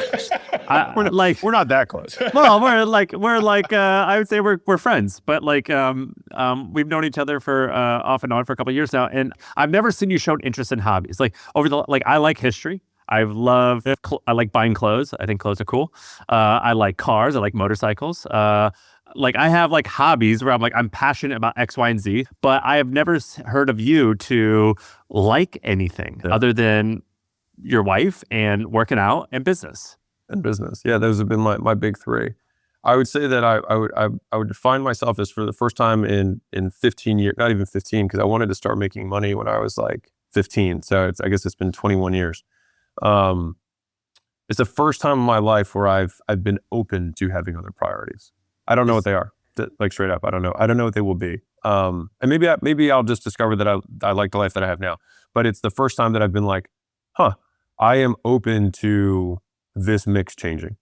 We're not that close. Well, we're like I would say we're friends, but like we've known each other for off and on for a couple of years now, and I've never seen you show interest in hobbies. Like I like history. I like buying clothes. I think clothes are cool. I like cars. I like motorcycles. Like I have like hobbies where I'm passionate about X, Y, and Z, but I have never heard of you to like anything other than your wife and working out and business. Yeah, those have been my big three. I would say that I would define myself as, for the first time in 15 years, not even 15, because I wanted to start making money when I was like 15. So I guess it's been 21 years. It's the first time in my life where I've been open to having other priorities. I don't know what they are. Like straight up, I don't know. I don't know what they will be. And maybe I'll just discover that I like the life that I have now. But it's the first time that I've been like, I am open to this mix changing.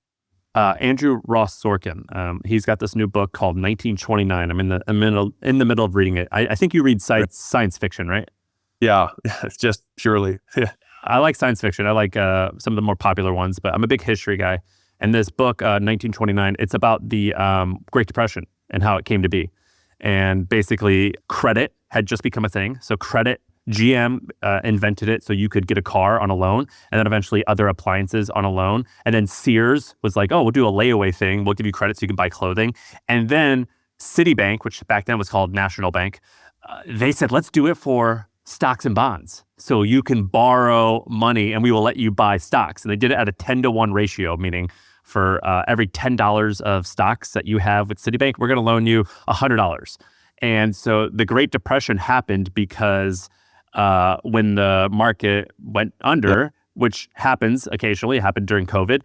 Andrew Ross Sorkin, he's got this new book called 1929. I'm in the middle of reading it. I think you read science fiction, right? Yeah, it's just purely. Yeah. I like science fiction. I like some of the more popular ones, but I'm a big history guy. And this book, 1929, it's about the Great Depression and how it came to be. And basically, credit had just become a thing. So credit, GM invented it so you could get a car on a loan, and then eventually other appliances on a loan. And then Sears was like, oh, we'll do a layaway thing. We'll give you credit so you can buy clothing. And then Citibank, which back then was called National Bank, they said, let's do it for stocks and bonds. So you can borrow money and we will let you buy stocks. And they did it at a 10-to-1 ratio, meaning for every $10 of stocks that you have with Citibank, we're going to loan you $100. And so the Great Depression happened because when the market went under, which happens occasionally, it happened during COVID,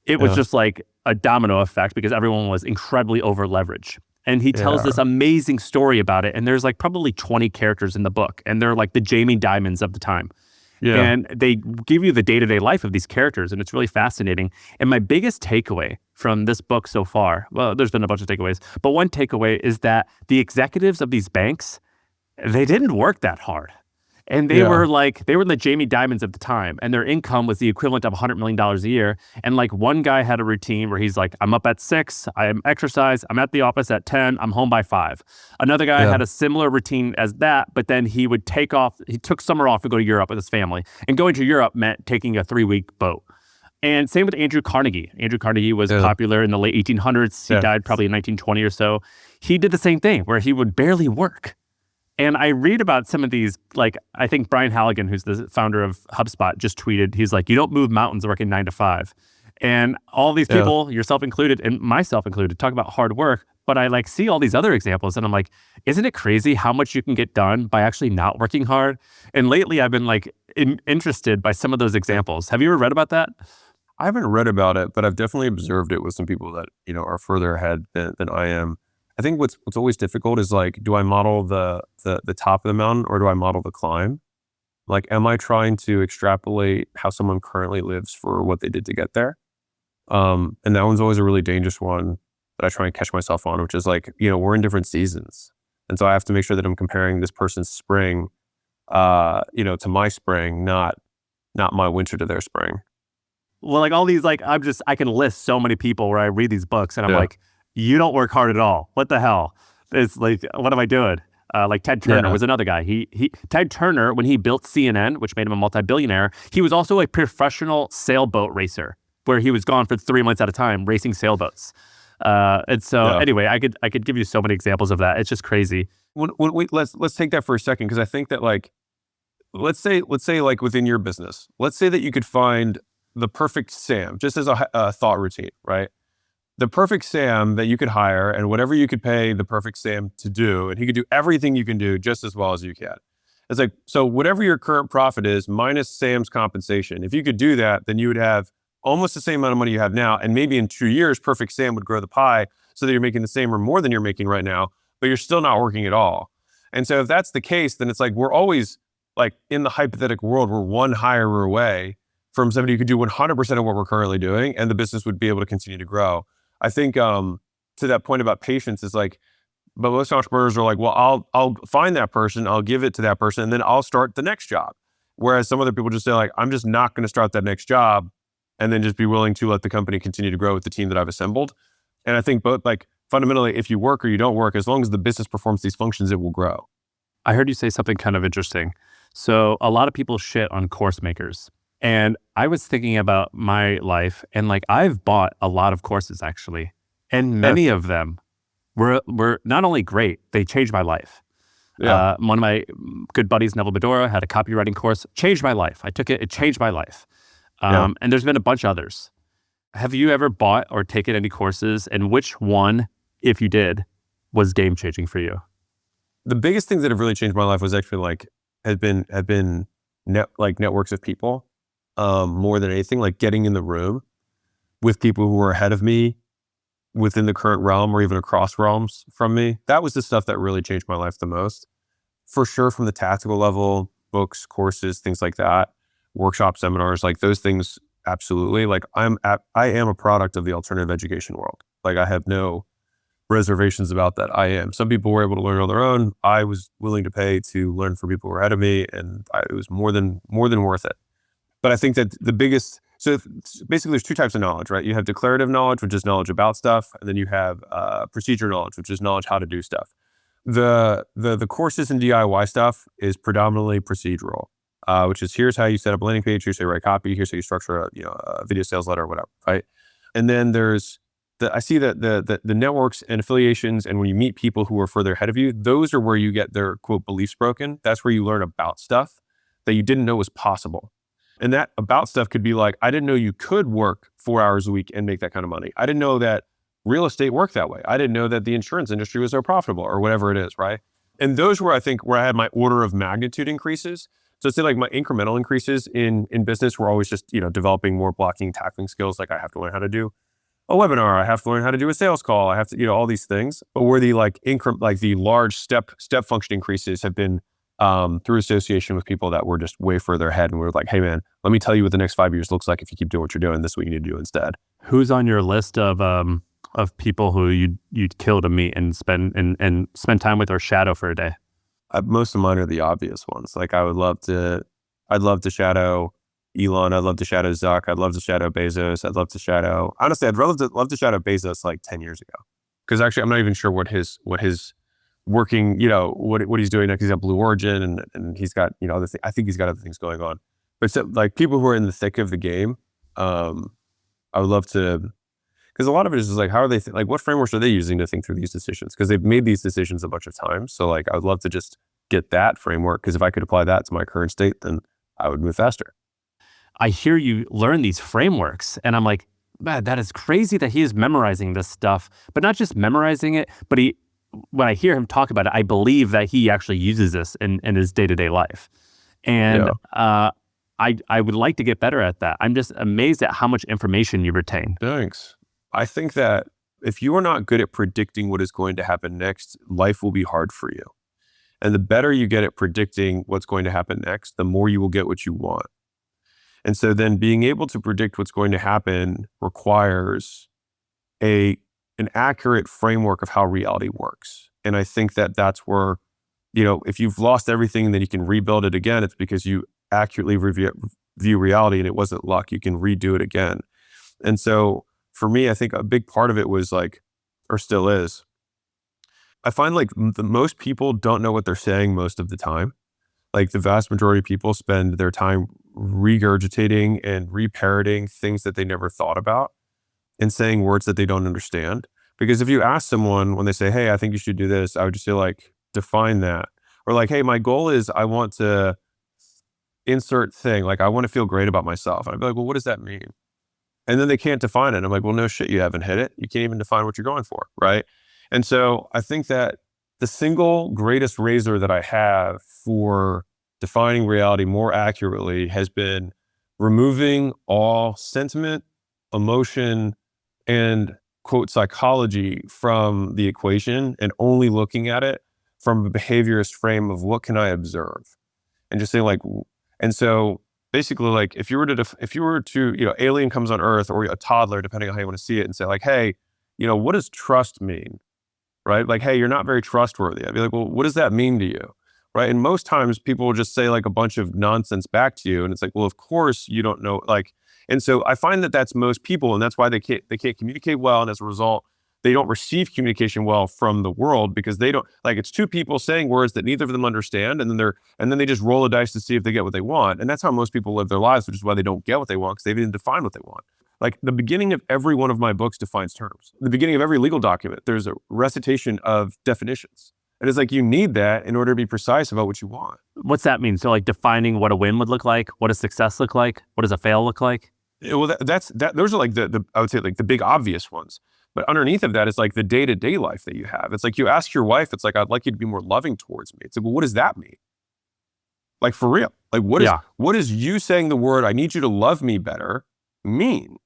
it was just like a domino effect because everyone was incredibly over leveraged. And he tells this amazing story about it. And there's like probably 20 characters in the book. And they're like the Jamie Dimons of the time. Yeah. And they give you the day-to-day life of these characters. And it's really fascinating. And my biggest takeaway from this book so far, well, there's been a bunch of takeaways, but one takeaway is that the executives of these banks, they didn't work that hard. And they were the Jamie Dimons of the time, and their income was the equivalent of $100 million a year. And like one guy had a routine where he's like, I'm up at 6, I exercise, I'm at the office at 10, I'm home by 5. Another guy had a similar routine as that, but then he took summer off to go to Europe with his family. And going to Europe meant taking a 3-week boat. And same with Andrew Carnegie. Andrew Carnegie was popular in the late 1800s. He died probably in 1920 or so. He did the same thing where he would barely work. And I read about some of these, like, I think Brian Halligan, who's the founder of HubSpot, just tweeted, he's like, you don't move mountains working 9 to 5. And all these people, yourself included, and myself included, talk about hard work. But I like see all these other examples and I'm like, isn't it crazy how much you can get done by actually not working hard? And lately I've been like interested by some of those examples. Have you ever read about that? I haven't read about it, but I've definitely observed it with some people that, are further ahead than I am. I think what's always difficult is like, do I model the top of the mountain or do I model the climb? Like, am I trying to extrapolate how someone currently lives for what they did to get there? And that one's always a really dangerous one that I try and catch myself on, which is like, we're in different seasons. And so I have to make sure that I'm comparing this person's spring, to my spring, not my winter to their spring. Well, like all these, like, I can list so many people where I read these books and I'm like, you don't work hard at all. What the hell? It's like, what am I doing? Like Ted Turner was another guy. Ted Turner, when he built CNN, which made him a multi-billionaire, he was also a professional sailboat racer where he was gone for 3 months at a time racing sailboats. And so anyway, I could give you so many examples of that. It's just crazy. Let's take that for a second, because I think that like, let's say like within your business, let's say that you could find the perfect Sam, just as a thought routine, right? The perfect Sam that you could hire and whatever you could pay the perfect Sam to do, and he could do everything you can do just as well as you can. It's like, so whatever your current profit is minus Sam's compensation, if you could do that, then you would have almost the same amount of money you have now. And maybe in 2 years, perfect Sam would grow the pie so that you're making the same or more than you're making right now, but you're still not working at all. And so if that's the case, then it's like, we're always like in the hypothetical world, we're one hire away from somebody who could do 100% of what we're currently doing, and the business would be able to continue to grow. I think to that point about patience is like, but most entrepreneurs are like, well, I'll find that person, I'll give it to that person, and then I'll start the next job. Whereas some other people just say like, I'm just not going to start that next job, and then just be willing to let the company continue to grow with the team that I've assembled. And I think both, like, fundamentally, if you work or you don't work, as long as the business performs these functions, it will grow. I heard you say something kind of interesting. So a lot of people shit on course makers. And I was thinking about my life, and like I've bought a lot of courses actually, and many of them were not only great, they changed my life. Yeah. One of my good buddies, Neville Bedora, had a copywriting course, changed my life. I took it, it changed my life. And there's been a bunch of others. Have you ever bought or taken any courses, and which one, if you did, was game changing for you? The biggest things that have really changed my life was actually like have been networks of people. more than anything, like getting in the room with people who were ahead of me within the current realm or even across realms from me. That was the stuff that really changed my life the most. For sure, from the tactical level, books, courses, things like that, workshop seminars, like those things, absolutely. Like I am a product of the alternative education world. Like I have no reservations about that. I am. Some people were able to learn on their own. I was willing to pay to learn from people who were ahead of me, and it was more than worth it. But I think that basically there's two types of knowledge, right? You have declarative knowledge, which is knowledge about stuff, and then you have procedure knowledge, which is knowledge how to do stuff. The courses and DIY stuff is predominantly procedural, which is here's how you set up a landing page, here's how you write copy, here's how you structure a video sales letter or whatever, right? And then there's I see that the networks and affiliations, and when you meet people who are further ahead of you, those are where you get their quote beliefs broken. That's where you learn about stuff that you didn't know was possible. And that about stuff could be like, I didn't know you could work 4 hours a week and make that kind of money. I didn't know that real estate worked that way. I didn't know that the insurance industry was so profitable, or whatever it is, right? And those were, I think, where I had my order of magnitude increases. So say like my incremental increases in business were always just, developing more blocking, tackling skills. Like I have to learn how to do a webinar. I have to learn how to do a sales call. I have to, all these things. But where the the large step function increases have been through association with people that were just way further ahead, and we were like, hey man, let me tell you what the next 5 years looks like if you keep doing what you're doing. This is what you need to do instead. Who's on your list of people who you'd kill to meet and spend time with or shadow for a day? Most of mine are the obvious ones. Like I'd love to shadow Elon. I'd love to shadow Zuck. I'd love to shadow Bezos. I'd love to shadow, honestly, I'd love to shadow Bezos like 10 years ago. Because actually, I'm not even sure what his working, what he's doing next. He's got Blue Origin and he's got, other things. I think he's got other things going on. But so, like people who are in the thick of the game, I would love to, because a lot of it is just like, how are they, what frameworks are they using to think through these decisions? Because they've made these decisions a bunch of times. So like, I would love to just get that framework, because if I could apply that to my current state, then I would move faster. I hear you learn these frameworks, and I'm like, man, that is crazy that he is memorizing this stuff, but not just memorizing it, but when I hear him talk about it, I believe that he actually uses this in his day-to-day life. And I would like to get better at that. I'm just amazed at how much information you retain. Thanks. I think that if you are not good at predicting what is going to happen next, life will be hard for you. And the better you get at predicting what's going to happen next, the more you will get what you want. And so then being able to predict what's going to happen requires an accurate framework of how reality works. And I think that that's where, if you've lost everything and then you can rebuild it again, it's because you accurately view reality and it wasn't luck. You can redo it again. And so for me, I think a big part of it was like, or still is, I find like the most people don't know what they're saying most of the time. Like the vast majority of people spend their time regurgitating and reparroting things that they never thought about and saying words that they don't understand. Because if you ask someone when they say, hey, I think you should do this, I would just say like, define that. Or like, hey, my goal is I want to insert thing. Like I want to feel great about myself. And I'd be like, well, what does that mean? And then they can't define it. I'm like, well, no shit, you haven't hit it. You can't even define what you're going for, right? And so I think that the single greatest razor that I have for defining reality more accurately has been removing all sentiment, emotion, and quote psychology from the equation and only looking at it from a behaviorist frame of what can I observe, and just saying like, and so basically like if you were to alien comes on Earth, or a toddler, depending on how you want to see it, and say like, hey, what does trust mean? Right? Like, hey, you're not very trustworthy. I'd be like, well, what does that mean to you? Right? And most times people will just say like a bunch of nonsense back to you. And it's like, well, of course you don't know. Like, and so I find that that's most people, and that's why they can't communicate well. And as a result, they don't receive communication well from the world, because they don't, like, it's two people saying words that neither of them understand. And then they just roll a dice to see if they get what they want. And that's how most people live their lives, which is why they don't get what they want, because they didn't define what they want. Like the beginning of every one of my books defines terms. The beginning of every legal document, there's a recitation of definitions. And it's like, you need that in order to be precise about what you want. What's that mean? So like defining what a win would look like, what does success look like, what does a fail look like? Well, those are like the I would say like the big obvious ones. But underneath of that is like the day-to-day life that you have. It's like you ask your wife, it's like, I'd like you to be more loving towards me. It's like, well, what does that mean? Like for real. Like what is you saying the word, I need you to love me better mean?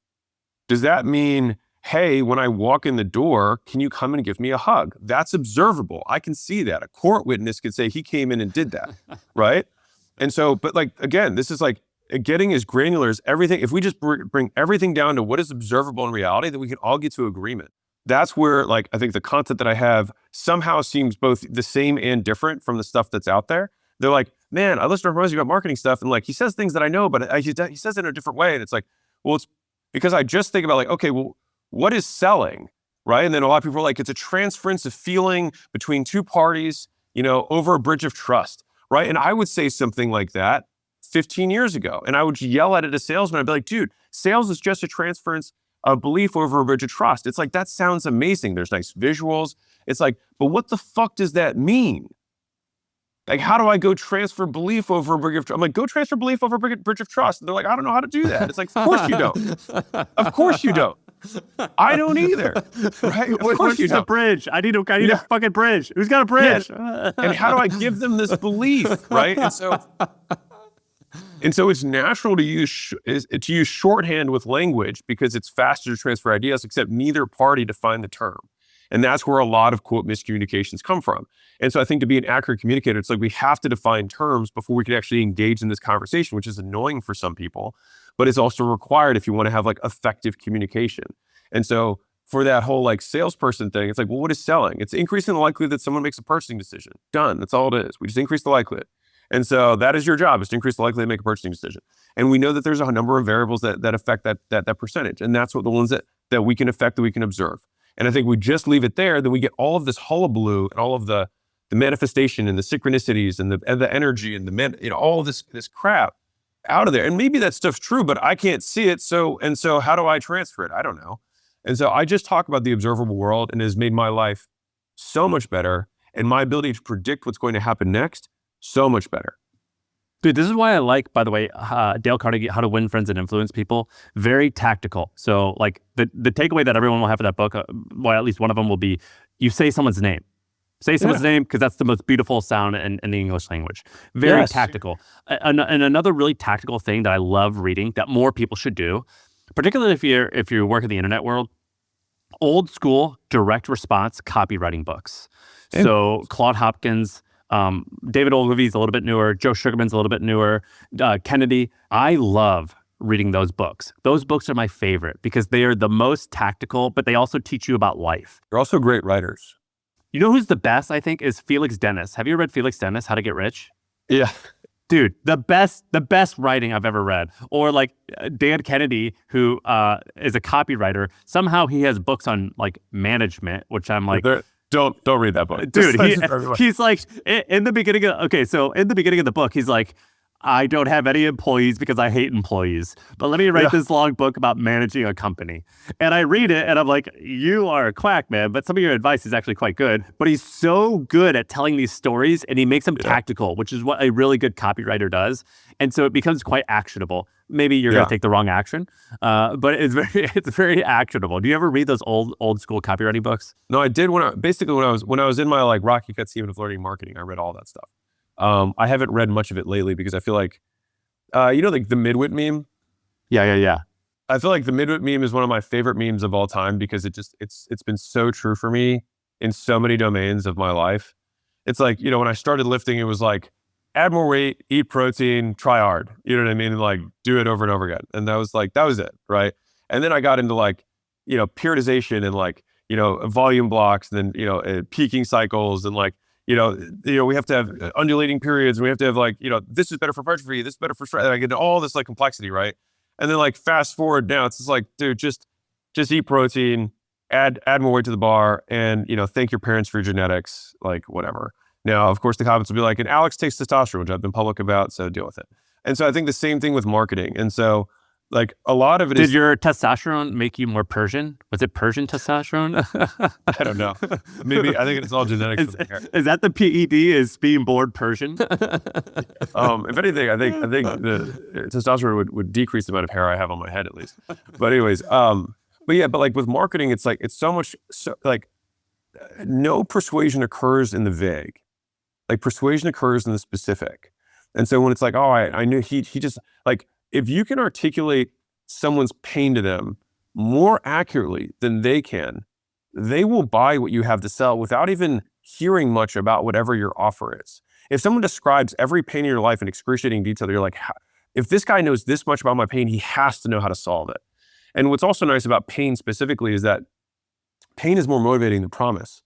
Does that mean, hey, when I walk in the door, can you come and give me a hug? That's observable. I can see that. A court witness could say he came in and did that, right? And so, but like, again, this is like getting as granular as everything. If we just bring everything down to what is observable in reality, then we can all get to agreement. That's where like, I think the content that I have somehow seems both the same and different from the stuff that's out there. They're like, man, I listen to Hormozi about marketing stuff and like, he says things that I know, but he says it in a different way. And it's like, well, it's because I just think about like, okay, well, what is selling, right? And then a lot of people are like, it's a transference of feeling between two parties, over a bridge of trust, right? And I would say something like that 15 years ago. And I would yell at it as a salesman. I'd be like, dude, sales is just a transference of belief over a bridge of trust. It's like, that sounds amazing. There's nice visuals. It's like, but what the fuck does that mean? Like, how do I go transfer belief over a bridge of trust? I'm like, go transfer belief over a bridge of trust. And they're like, I don't know how to do that. It's like, of course you don't. Of course you don't. I don't either. Right? Of course you don't. A bridge. I need a fucking bridge. Who's got a bridge? Yeah. And how do I give them this belief, right? And so it's natural to use shorthand with language because it's faster to transfer ideas, except neither party defined the term. And that's where a lot of, quote, miscommunications come from. And so I think to be an accurate communicator, it's like we have to define terms before we can actually engage in this conversation, which is annoying for some people, but it's also required if you want to have like effective communication. And so for that whole like salesperson thing, it's like, well, what is selling? It's increasing the likelihood that someone makes a purchasing decision. Done. That's all it is. We just increase the likelihood. And so that is your job, is to increase the likelihood to make a purchasing decision. And we know that there's a number of variables that affect that percentage. And that's what the ones that we can affect, that we can observe. And I think we just leave it there, then we get all of this hullabaloo and all of the manifestation and the synchronicities and the energy and all of this crap out of there. And maybe that stuff's true, but I can't see it. So how do I transfer it? I don't know. And so I just talk about the observable world, and it has made my life so much better, and my ability to predict what's going to happen next so much better. Dude, this is why I like, by the way, Dale Carnegie, How to Win Friends and Influence People. Very tactical. So like the takeaway that everyone will have for that book, well, at least one of them will be, you say someone's name. Say someone's name because that's the most beautiful sound in the English language. Very tactical. And another really tactical thing that I love reading that more people should do, particularly if you work in the internet world, old school direct response copywriting books. So Claude Hopkins, David Ogilvy's a little bit newer, Joe Sugarman's a little bit newer, Kennedy. I love reading those books. Those books are my favorite because they are the most tactical, but they also teach you about life. They're also great writers. You know who's the best, I think, is Felix Dennis. Have you read Felix Dennis, How to Get Rich? Yeah. Dude, the best writing I've ever read. Or like Dan Kennedy, who is a copywriter. Somehow he has books on like management, which I'm like, don't read that book. Dude, he's like, in the beginning of the book, he's like, I don't have any employees because I hate employees. But let me write this long book about managing a company. And I read it and I'm like, you are a quack, man. But some of your advice is actually quite good. But he's so good at telling these stories and he makes them tactical, which is what a really good copywriter does. And so it becomes quite actionable. Maybe you're going to take the wrong action, but it's very actionable. Do you ever read those old school copywriting books? No, I did when I was in my like Rocky Cut Steven of Learning Marketing. I read all that stuff. I haven't read much of it lately because I feel like, like the Midwit meme. Yeah. I feel like the Midwit meme is one of my favorite memes of all time because it's been so true for me in so many domains of my life. It's like, when I started lifting, it was like, add more weight, eat protein, try hard. You know what I mean? And like do it over and over again. And that was it, right? And then I got into like, periodization and like, volume blocks and then, peaking cycles and like, we have to have undulating periods. And we have to have like, this is better for hypertrophy, this is better for strength. I get all this like complexity, right? And then like fast forward now, it's just like, dude, just eat protein, add more weight to the bar, and thank your parents for your genetics, like whatever. Now, of course, the comments will be like, and Alex takes testosterone, which I've been public about, so deal with it. And so I think the same thing with marketing. And so like a lot of it Did your testosterone make you more Persian? Was it Persian testosterone? I don't know. Maybe, I think it's all genetics. Is that the PED, is being born Persian? If anything, I think the testosterone would decrease the amount of hair I have on my head at least. But anyways, but like with marketing, it's like, it's so much, no persuasion occurs in the vague. Like persuasion occurs in the specific. And so when it's like, oh, I knew he just like, if you can articulate someone's pain to them more accurately than they can, they will buy what you have to sell without even hearing much about whatever your offer is. If someone describes every pain in your life in excruciating detail, you're like, if this guy knows this much about my pain, he has to know how to solve it. And what's also nice about pain specifically is that pain is more motivating than promise.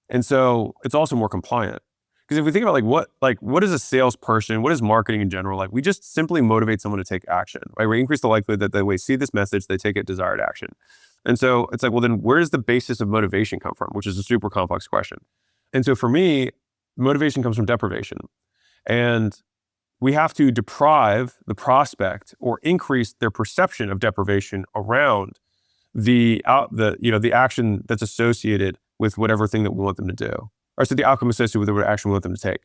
And so it's also more compliant. Because if we think about what is a salesperson, what is marketing in general, like we just simply motivate someone to take action, right? We increase the likelihood that they see this message, they take it desired action. And so it's like, well, then where does the basis of motivation come from? Which is a super complex question. And so for me, motivation comes from deprivation. And we have to deprive the prospect or increase their perception of deprivation around the action that's associated with whatever thing that we want them to do. Or so the outcome associated with whatever action we want them to take.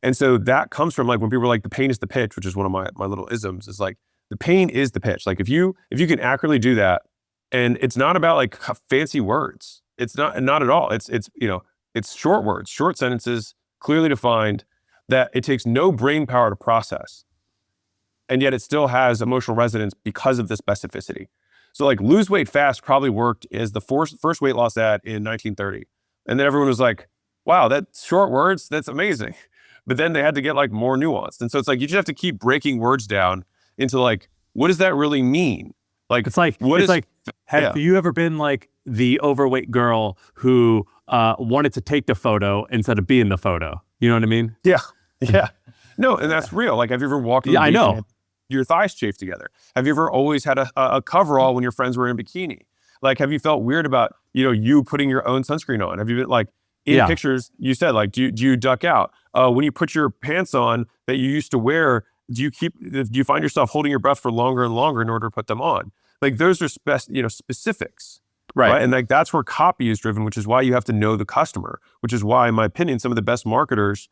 And so that comes from like when people are like, the pain is the pitch, which is one of my little isms, is like, the pain is the pitch. Like if you can accurately do that, and it's not about like fancy words. It's not at all. It's short words, short sentences, clearly defined, that it takes no brain power to process. And yet it still has emotional resonance because of the specificity. So like lose weight fast probably worked as the first weight loss ad in 1930. And then everyone was like, wow, that's short words, that's amazing. But then they had to get like more nuanced. And so it's like, you just have to keep breaking words down into like, what does that really mean? Like, have you ever been like the overweight girl who wanted to take the photo instead of be in the photo? You know what I mean? Yeah. Yeah. No, and that's real. Like, have you ever walked on the beach and had your thighs chafed together? Have you ever always had a coverall when your friends were in bikini? Like, have you felt weird about, you putting your own sunscreen on? Have you been like, in pictures, you said, like, do you duck out? When you put your pants on that you used to wear, do you find yourself holding your breath for longer and longer in order to put them on? Like, those are specifics. Right. And like, that's where copy is driven, which is why you have to know the customer, which is why, in my opinion, some of the best marketers,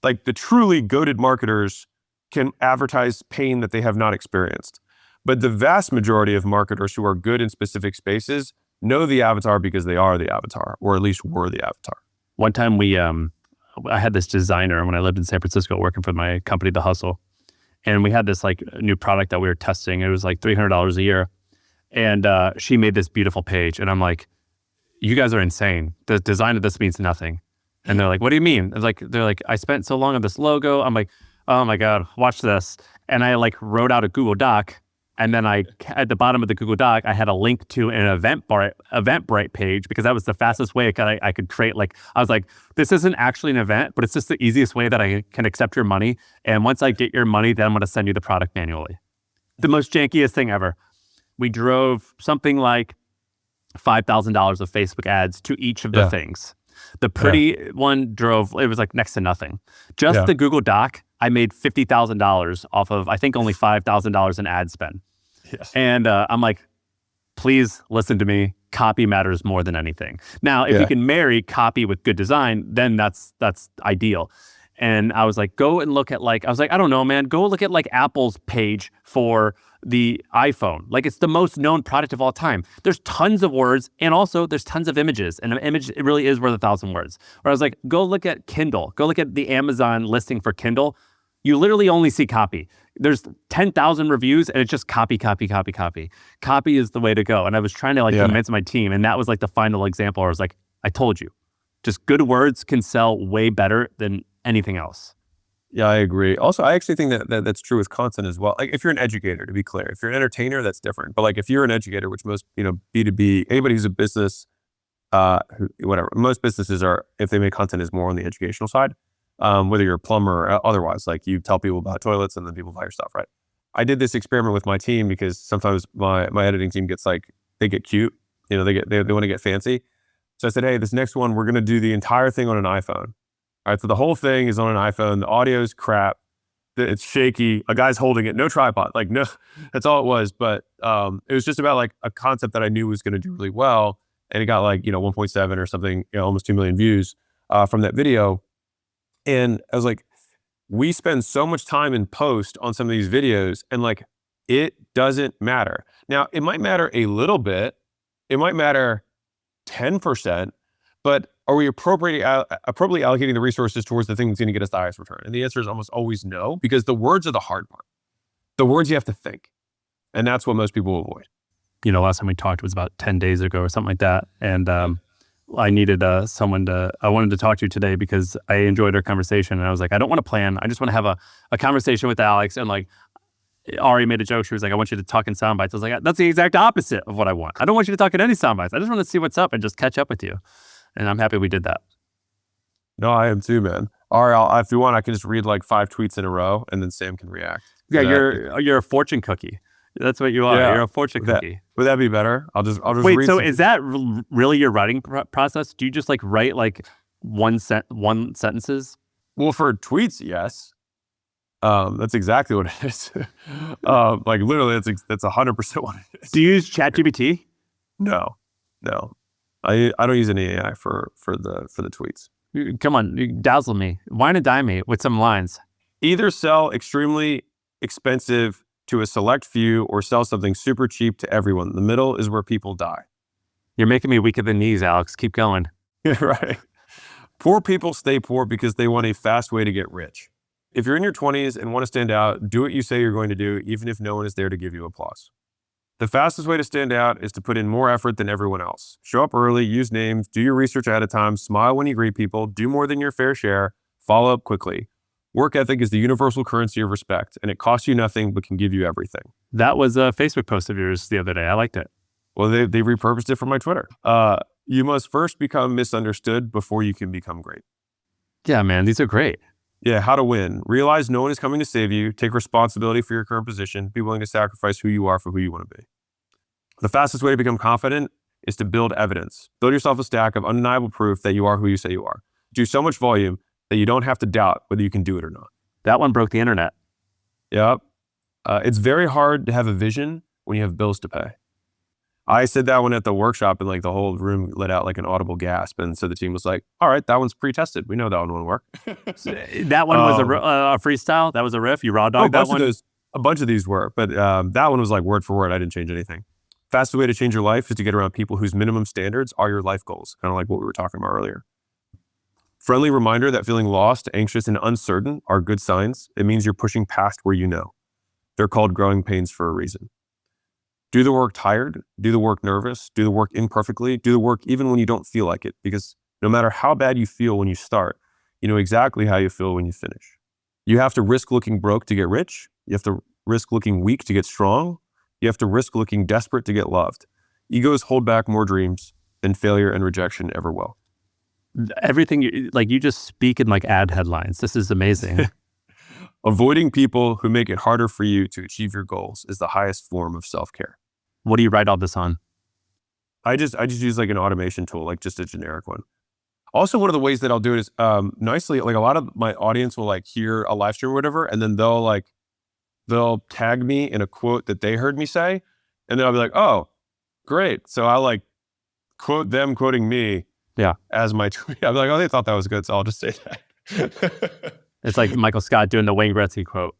like the truly goated marketers, can advertise pain that they have not experienced. But the vast majority of marketers who are good in specific spaces know the avatar because they are the avatar, or at least were the avatar. One time I had this designer when I lived in San Francisco working for my company, The Hustle. And we had this like new product that we were testing. It was like $300 a year. And she made this beautiful page. And I'm like, you guys are insane. The design of this means nothing. And they're like, what do you mean? They're like, I spent so long on this logo. I'm like, oh my God, watch this. And I like wrote out a Google Doc. And then at the bottom of the Google Doc, I had a link to an Eventbrite page, because that was the fastest way I could create. Like, I was like, this isn't actually an event, but it's just the easiest way that I can accept your money. And once I get your money, then I'm going to send you the product manually. The most jankiest thing ever. We drove something like $5,000 of Facebook ads to each of the things. The pretty one it was like next to nothing. Just the Google Doc, I made $50,000 off of, I think, only $5,000 in ad spend. Yeah. And I'm like, please listen to me. Copy matters more than anything. Now, if you can marry copy with good design, then that's ideal. And I was like, go and look at I don't know, man, go look at like Apple's page for the iPhone. Like, it's the most known product of all time. There's tons of words, and also there's tons of images. And an image, it really is worth 1,000 words. Or I was like, go look at Kindle. Go look at the Amazon listing for Kindle. You literally only see copy. There's 10,000 reviews, and it's just copy, copy, copy, copy. Copy is the way to go. And I was trying to convince my team, and that was like the final example where I was like, I told you, just good words can sell way better than anything else. Yeah, I agree. Also, I actually think that that's true with content as well. Like, if you're an educator, to be clear, if you're an entertainer, that's different. But like, if you're an educator, which most, B2B, anybody who's a business, most businesses are, if they make content, is more on the educational side. Whether you're a plumber or otherwise, like, you tell people about toilets and then people buy your stuff, right? I did this experiment with my team because sometimes my editing team gets they get cute, they want to get fancy. So I said, hey, this next one, we're going to do the entire thing on an iPhone. All right, so the whole thing is on an iPhone. The audio is crap. It's shaky. A guy's holding it. No tripod. Like, no, that's all it was. But it was just about like a concept that I knew was going to do really well. And it got 1.7 or something, almost 2 million views from that video. And I was like, we spend so much time in post on some of these videos, and like, it doesn't matter. Now, it might matter a little bit. It might matter 10%, but are we appropriately allocating the resources towards the thing that's going to get us the highest return? And the answer is almost always no, because the words are the hard part. The words you have to think. And that's what most people avoid. Last time we talked was about 10 days ago or something like that. And I needed I wanted to talk to you today because I enjoyed our conversation. And I was like, I don't want to plan. I just want to have a conversation with Alex. And like, Arie made a joke. She was like, I want you to talk in sound bites. I was like, that's the exact opposite of what I want. I don't want you to talk in any sound bites. I just want to see what's up and just catch up with you. And I'm happy we did that. No, I am too, man. Arie, if you want, I can just read like 5 tweets in a row and then Sam can react. Yeah, you're a fortune cookie. That's what you are. Yeah. You're a fortune cookie. Would that be better? I'll just Wait, read so is that really your writing process? Do you just like write like one sentences? Well, for tweets, yes. That's exactly what it is. Like literally, that's 100% what it is. Do you use ChatGPT? No. I don't use any AI for the tweets. Come on, you dazzle me. Wine and dine me with some lines. Either sell extremely expensive to a select few or sell something super cheap to everyone. The middle is where people die. You're making me weak at the knees, Alex. Keep going. Yeah, right. Poor people stay poor because they want a fast way to get rich. If you're in your 20s and want to stand out, do what you say you're going to do, even if no one is there to give you applause. The fastest way to stand out is to put in more effort than everyone else. Show up early, use names, do your research ahead of time, smile when you greet people, do more than your fair share, follow up quickly. Work ethic is the universal currency of respect, and it costs you nothing but can give you everything. That was a Facebook post of yours the other day. I liked it. Well, they repurposed it for my Twitter. You must first become misunderstood before you can become great. Yeah, man, these are great. Yeah, how to win. Realize no one is coming to save you. Take responsibility for your current position. Be willing to sacrifice who you are for who you want to be. The fastest way to become confident is to build evidence. Build yourself a stack of undeniable proof that you are who you say you are. Do so much volume that you don't have to doubt whether you can do it or not. That one broke the internet. Yep. It's very hard to have a vision when you have bills to pay. I said that one at the workshop and like the whole room let out like an audible gasp. And so the team was like, all right, that one's pre-tested. We know that one won't work. That one was a freestyle? That was a riff? You raw dogged that one? A bunch of these were, but that one was like word for word. I didn't change anything. Fastest way to change your life is to get around people whose minimum standards are your life goals. Kind of like what we were talking about earlier. Friendly reminder that feeling lost, anxious, and uncertain are good signs. It means you're pushing past where you know. They're called growing pains for a reason. Do the work tired, do the work nervous, do the work imperfectly, do the work even when you don't feel like it, because no matter how bad you feel when you start, you know exactly how you feel when you finish. You have to risk looking broke to get rich. You have to risk looking weak to get strong. You have to risk looking desperate to get loved. Egos hold back more dreams than failure and rejection ever will. Everything, you just speak in like ad headlines. This is amazing. Avoiding people who make it harder for you to achieve your goals is the highest form of self-care. What do you write all this on? I just use like an automation tool, like just a generic one. Also, one of the ways that I'll do it is nicely, like a lot of my audience will like hear a live stream or whatever, and then they'll tag me in a quote that they heard me say, and then I'll be like, oh, great. So I'll like quote them quoting me as my tweet. I'll be like, oh, they thought that was good, so I'll just say that. It's like Michael Scott doing the Wayne Gretzky quote.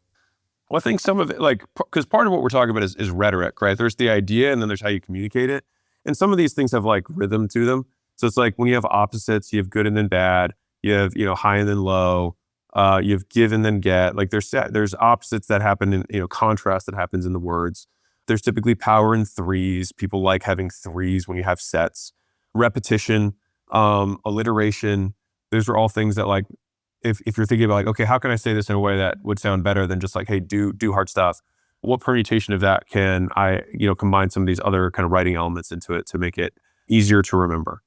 Well, I think some of it, like, because part of what we're talking about is rhetoric, right? There's the idea and then there's how you communicate it. And some of these things have like rhythm to them. So it's like when you have opposites, you have good and then bad. You have, high and then low. You have give and then get. Like there's opposites that happen in, contrast that happens in the words. There's typically power in threes. People like having threes when you have sets. Repetition, alliteration. Those are all things that like, if you're thinking about like, okay, how can I say this in a way that would sound better than just like, hey, do hard stuff? What permutation of that can I, combine some of these other kind of writing elements into it to make it easier to remember?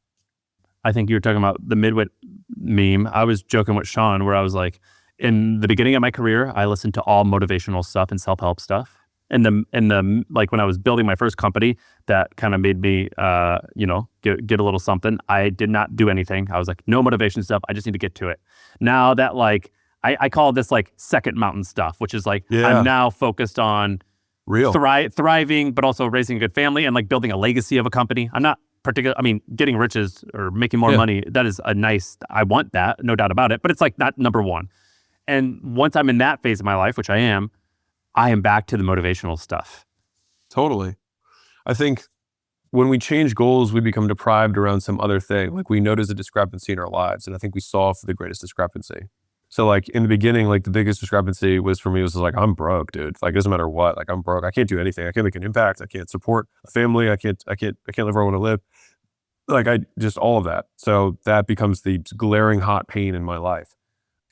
I think you were talking about the midwit meme. I was joking with Shaan where I was like, in the beginning of my career, I listened to all motivational stuff and self-help stuff. And the like when I was building my first company, that kind of made me, get a little something. I did not do anything. I was like, no motivation stuff. I just need to get to it. Now that like, I call this like second mountain stuff, which is like, I'm now focused on thriving, but also raising a good family and like building a legacy of a company. I'm not getting riches or making more money. That is I want that, no doubt about it, but it's like not number one. And once I'm in that phase of my life, which I am back to the motivational stuff. Totally. I think when we change goals, we become deprived around some other thing. Like we notice a discrepancy in our lives. And I think we solve for the greatest discrepancy. So like in the beginning, like the biggest discrepancy was for me was like, I'm broke, dude. Like it doesn't matter what, like I'm broke. I can't do anything. I can't make an impact. I can't support a family. I can't live where I want to live. Like I just all of that. So that becomes the glaring hot pain in my life.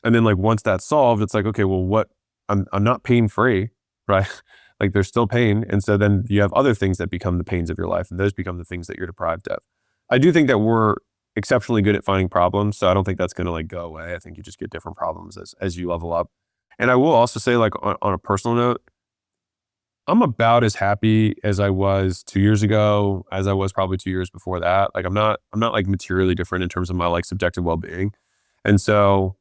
And then like once that's solved, it's like, okay, well, what I'm not pain free, right? Like there's still pain. And so then you have other things that become the pains of your life, and those become the things that you're deprived of. I do think that we're exceptionally good at finding problems. So I don't think that's going to like go away. I think you just get different problems as you level up. And I will also say like on a personal note, I'm about as happy as I was 2 years ago, as I was probably 2 years before that. Like I'm not like materially different in terms of my like subjective well-being. And so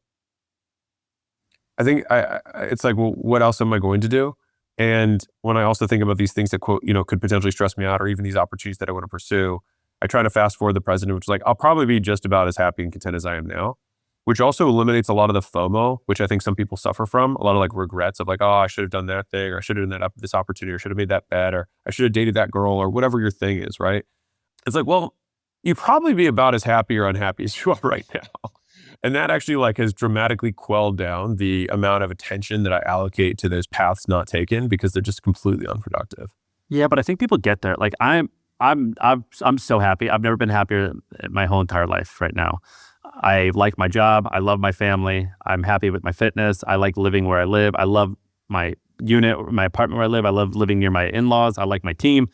I think it's like, well, what else am I going to do? And when I also think about these things that quote, could potentially stress me out, or even these opportunities that I want to pursue, I try to fast forward the present, which is like, I'll probably be just about as happy and content as I am now, which also eliminates a lot of the FOMO, which I think some people suffer from, a lot of like regrets of like, oh, I should have done that thing, or I should have done this opportunity, or should have made that bet, or I should have dated that girl, or whatever your thing is, right? It's like, well, you'd probably be about as happy or unhappy as you are right now. And that actually like has dramatically quelled down the amount of attention that I allocate to those paths not taken, because they're just completely unproductive. Yeah, but I think people get there. Like I'm so happy. I've never been happier in my whole entire life right now. I like my job. I love my family. I'm happy with my fitness. I like living where I live. I love my unit, my apartment where I live. I love living near my in-laws. I like my team.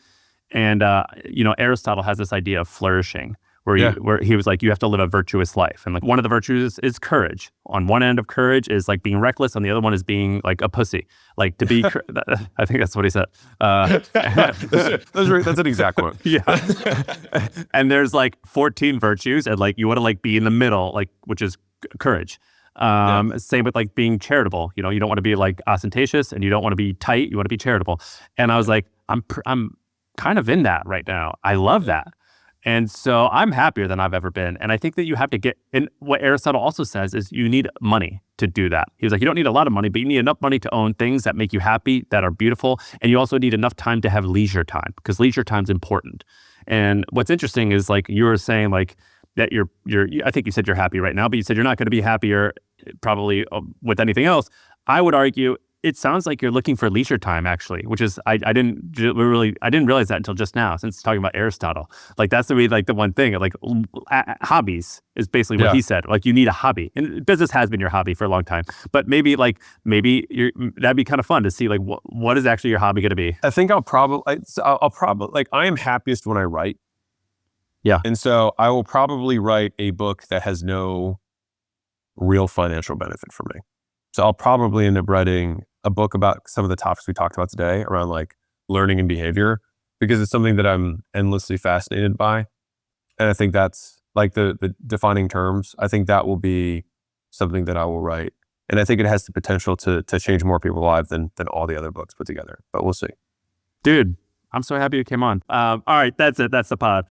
And Aristotle has this idea of flourishing, where he was like, you have to live a virtuous life. And like one of the virtues is courage. On one end of courage is like being reckless. On the other one is being like a pussy. Like to be, I think that's what he said. That's an exact quote. Yeah. And there's like 14 virtues, and like you want to like be in the middle, like, which is courage. Same with like being charitable. You don't want to be like ostentatious, and you don't want to be tight. You want to be charitable. And I was like, I'm kind of in that right now. I love that. And so I'm happier than I've ever been. And I think that you have to get, and what Aristotle also says is you need money to do that. He was like, you don't need a lot of money, but you need enough money to own things that make you happy, that are beautiful. And you also need enough time to have leisure time, because leisure time's important. And what's interesting is like you were saying like that I think you said you're happy right now, but you said you're not going to be happier probably with anything else. I would argue it sounds like you're looking for leisure time, actually, which is I didn't realize that until just now, since talking about Aristotle. Like that's the one thing. Like hobbies is basically what he said. Like you need a hobby, and business has been your hobby for a long time. But maybe that'd be kind of fun to see like what is actually your hobby going to be. I think I'll probably like I am happiest when I write. Yeah, and so I will probably write a book that has no real financial benefit for me. So I'll probably end up writing a book about some of the topics we talked about today around like learning and behavior, because it's something that I'm endlessly fascinated by. And I think that's like the defining terms. I think that will be something that I will write. And I think it has the potential to change more people's lives than all the other books put together, but we'll see. Dude, I'm so happy you came on. All right, that's it. That's the pod.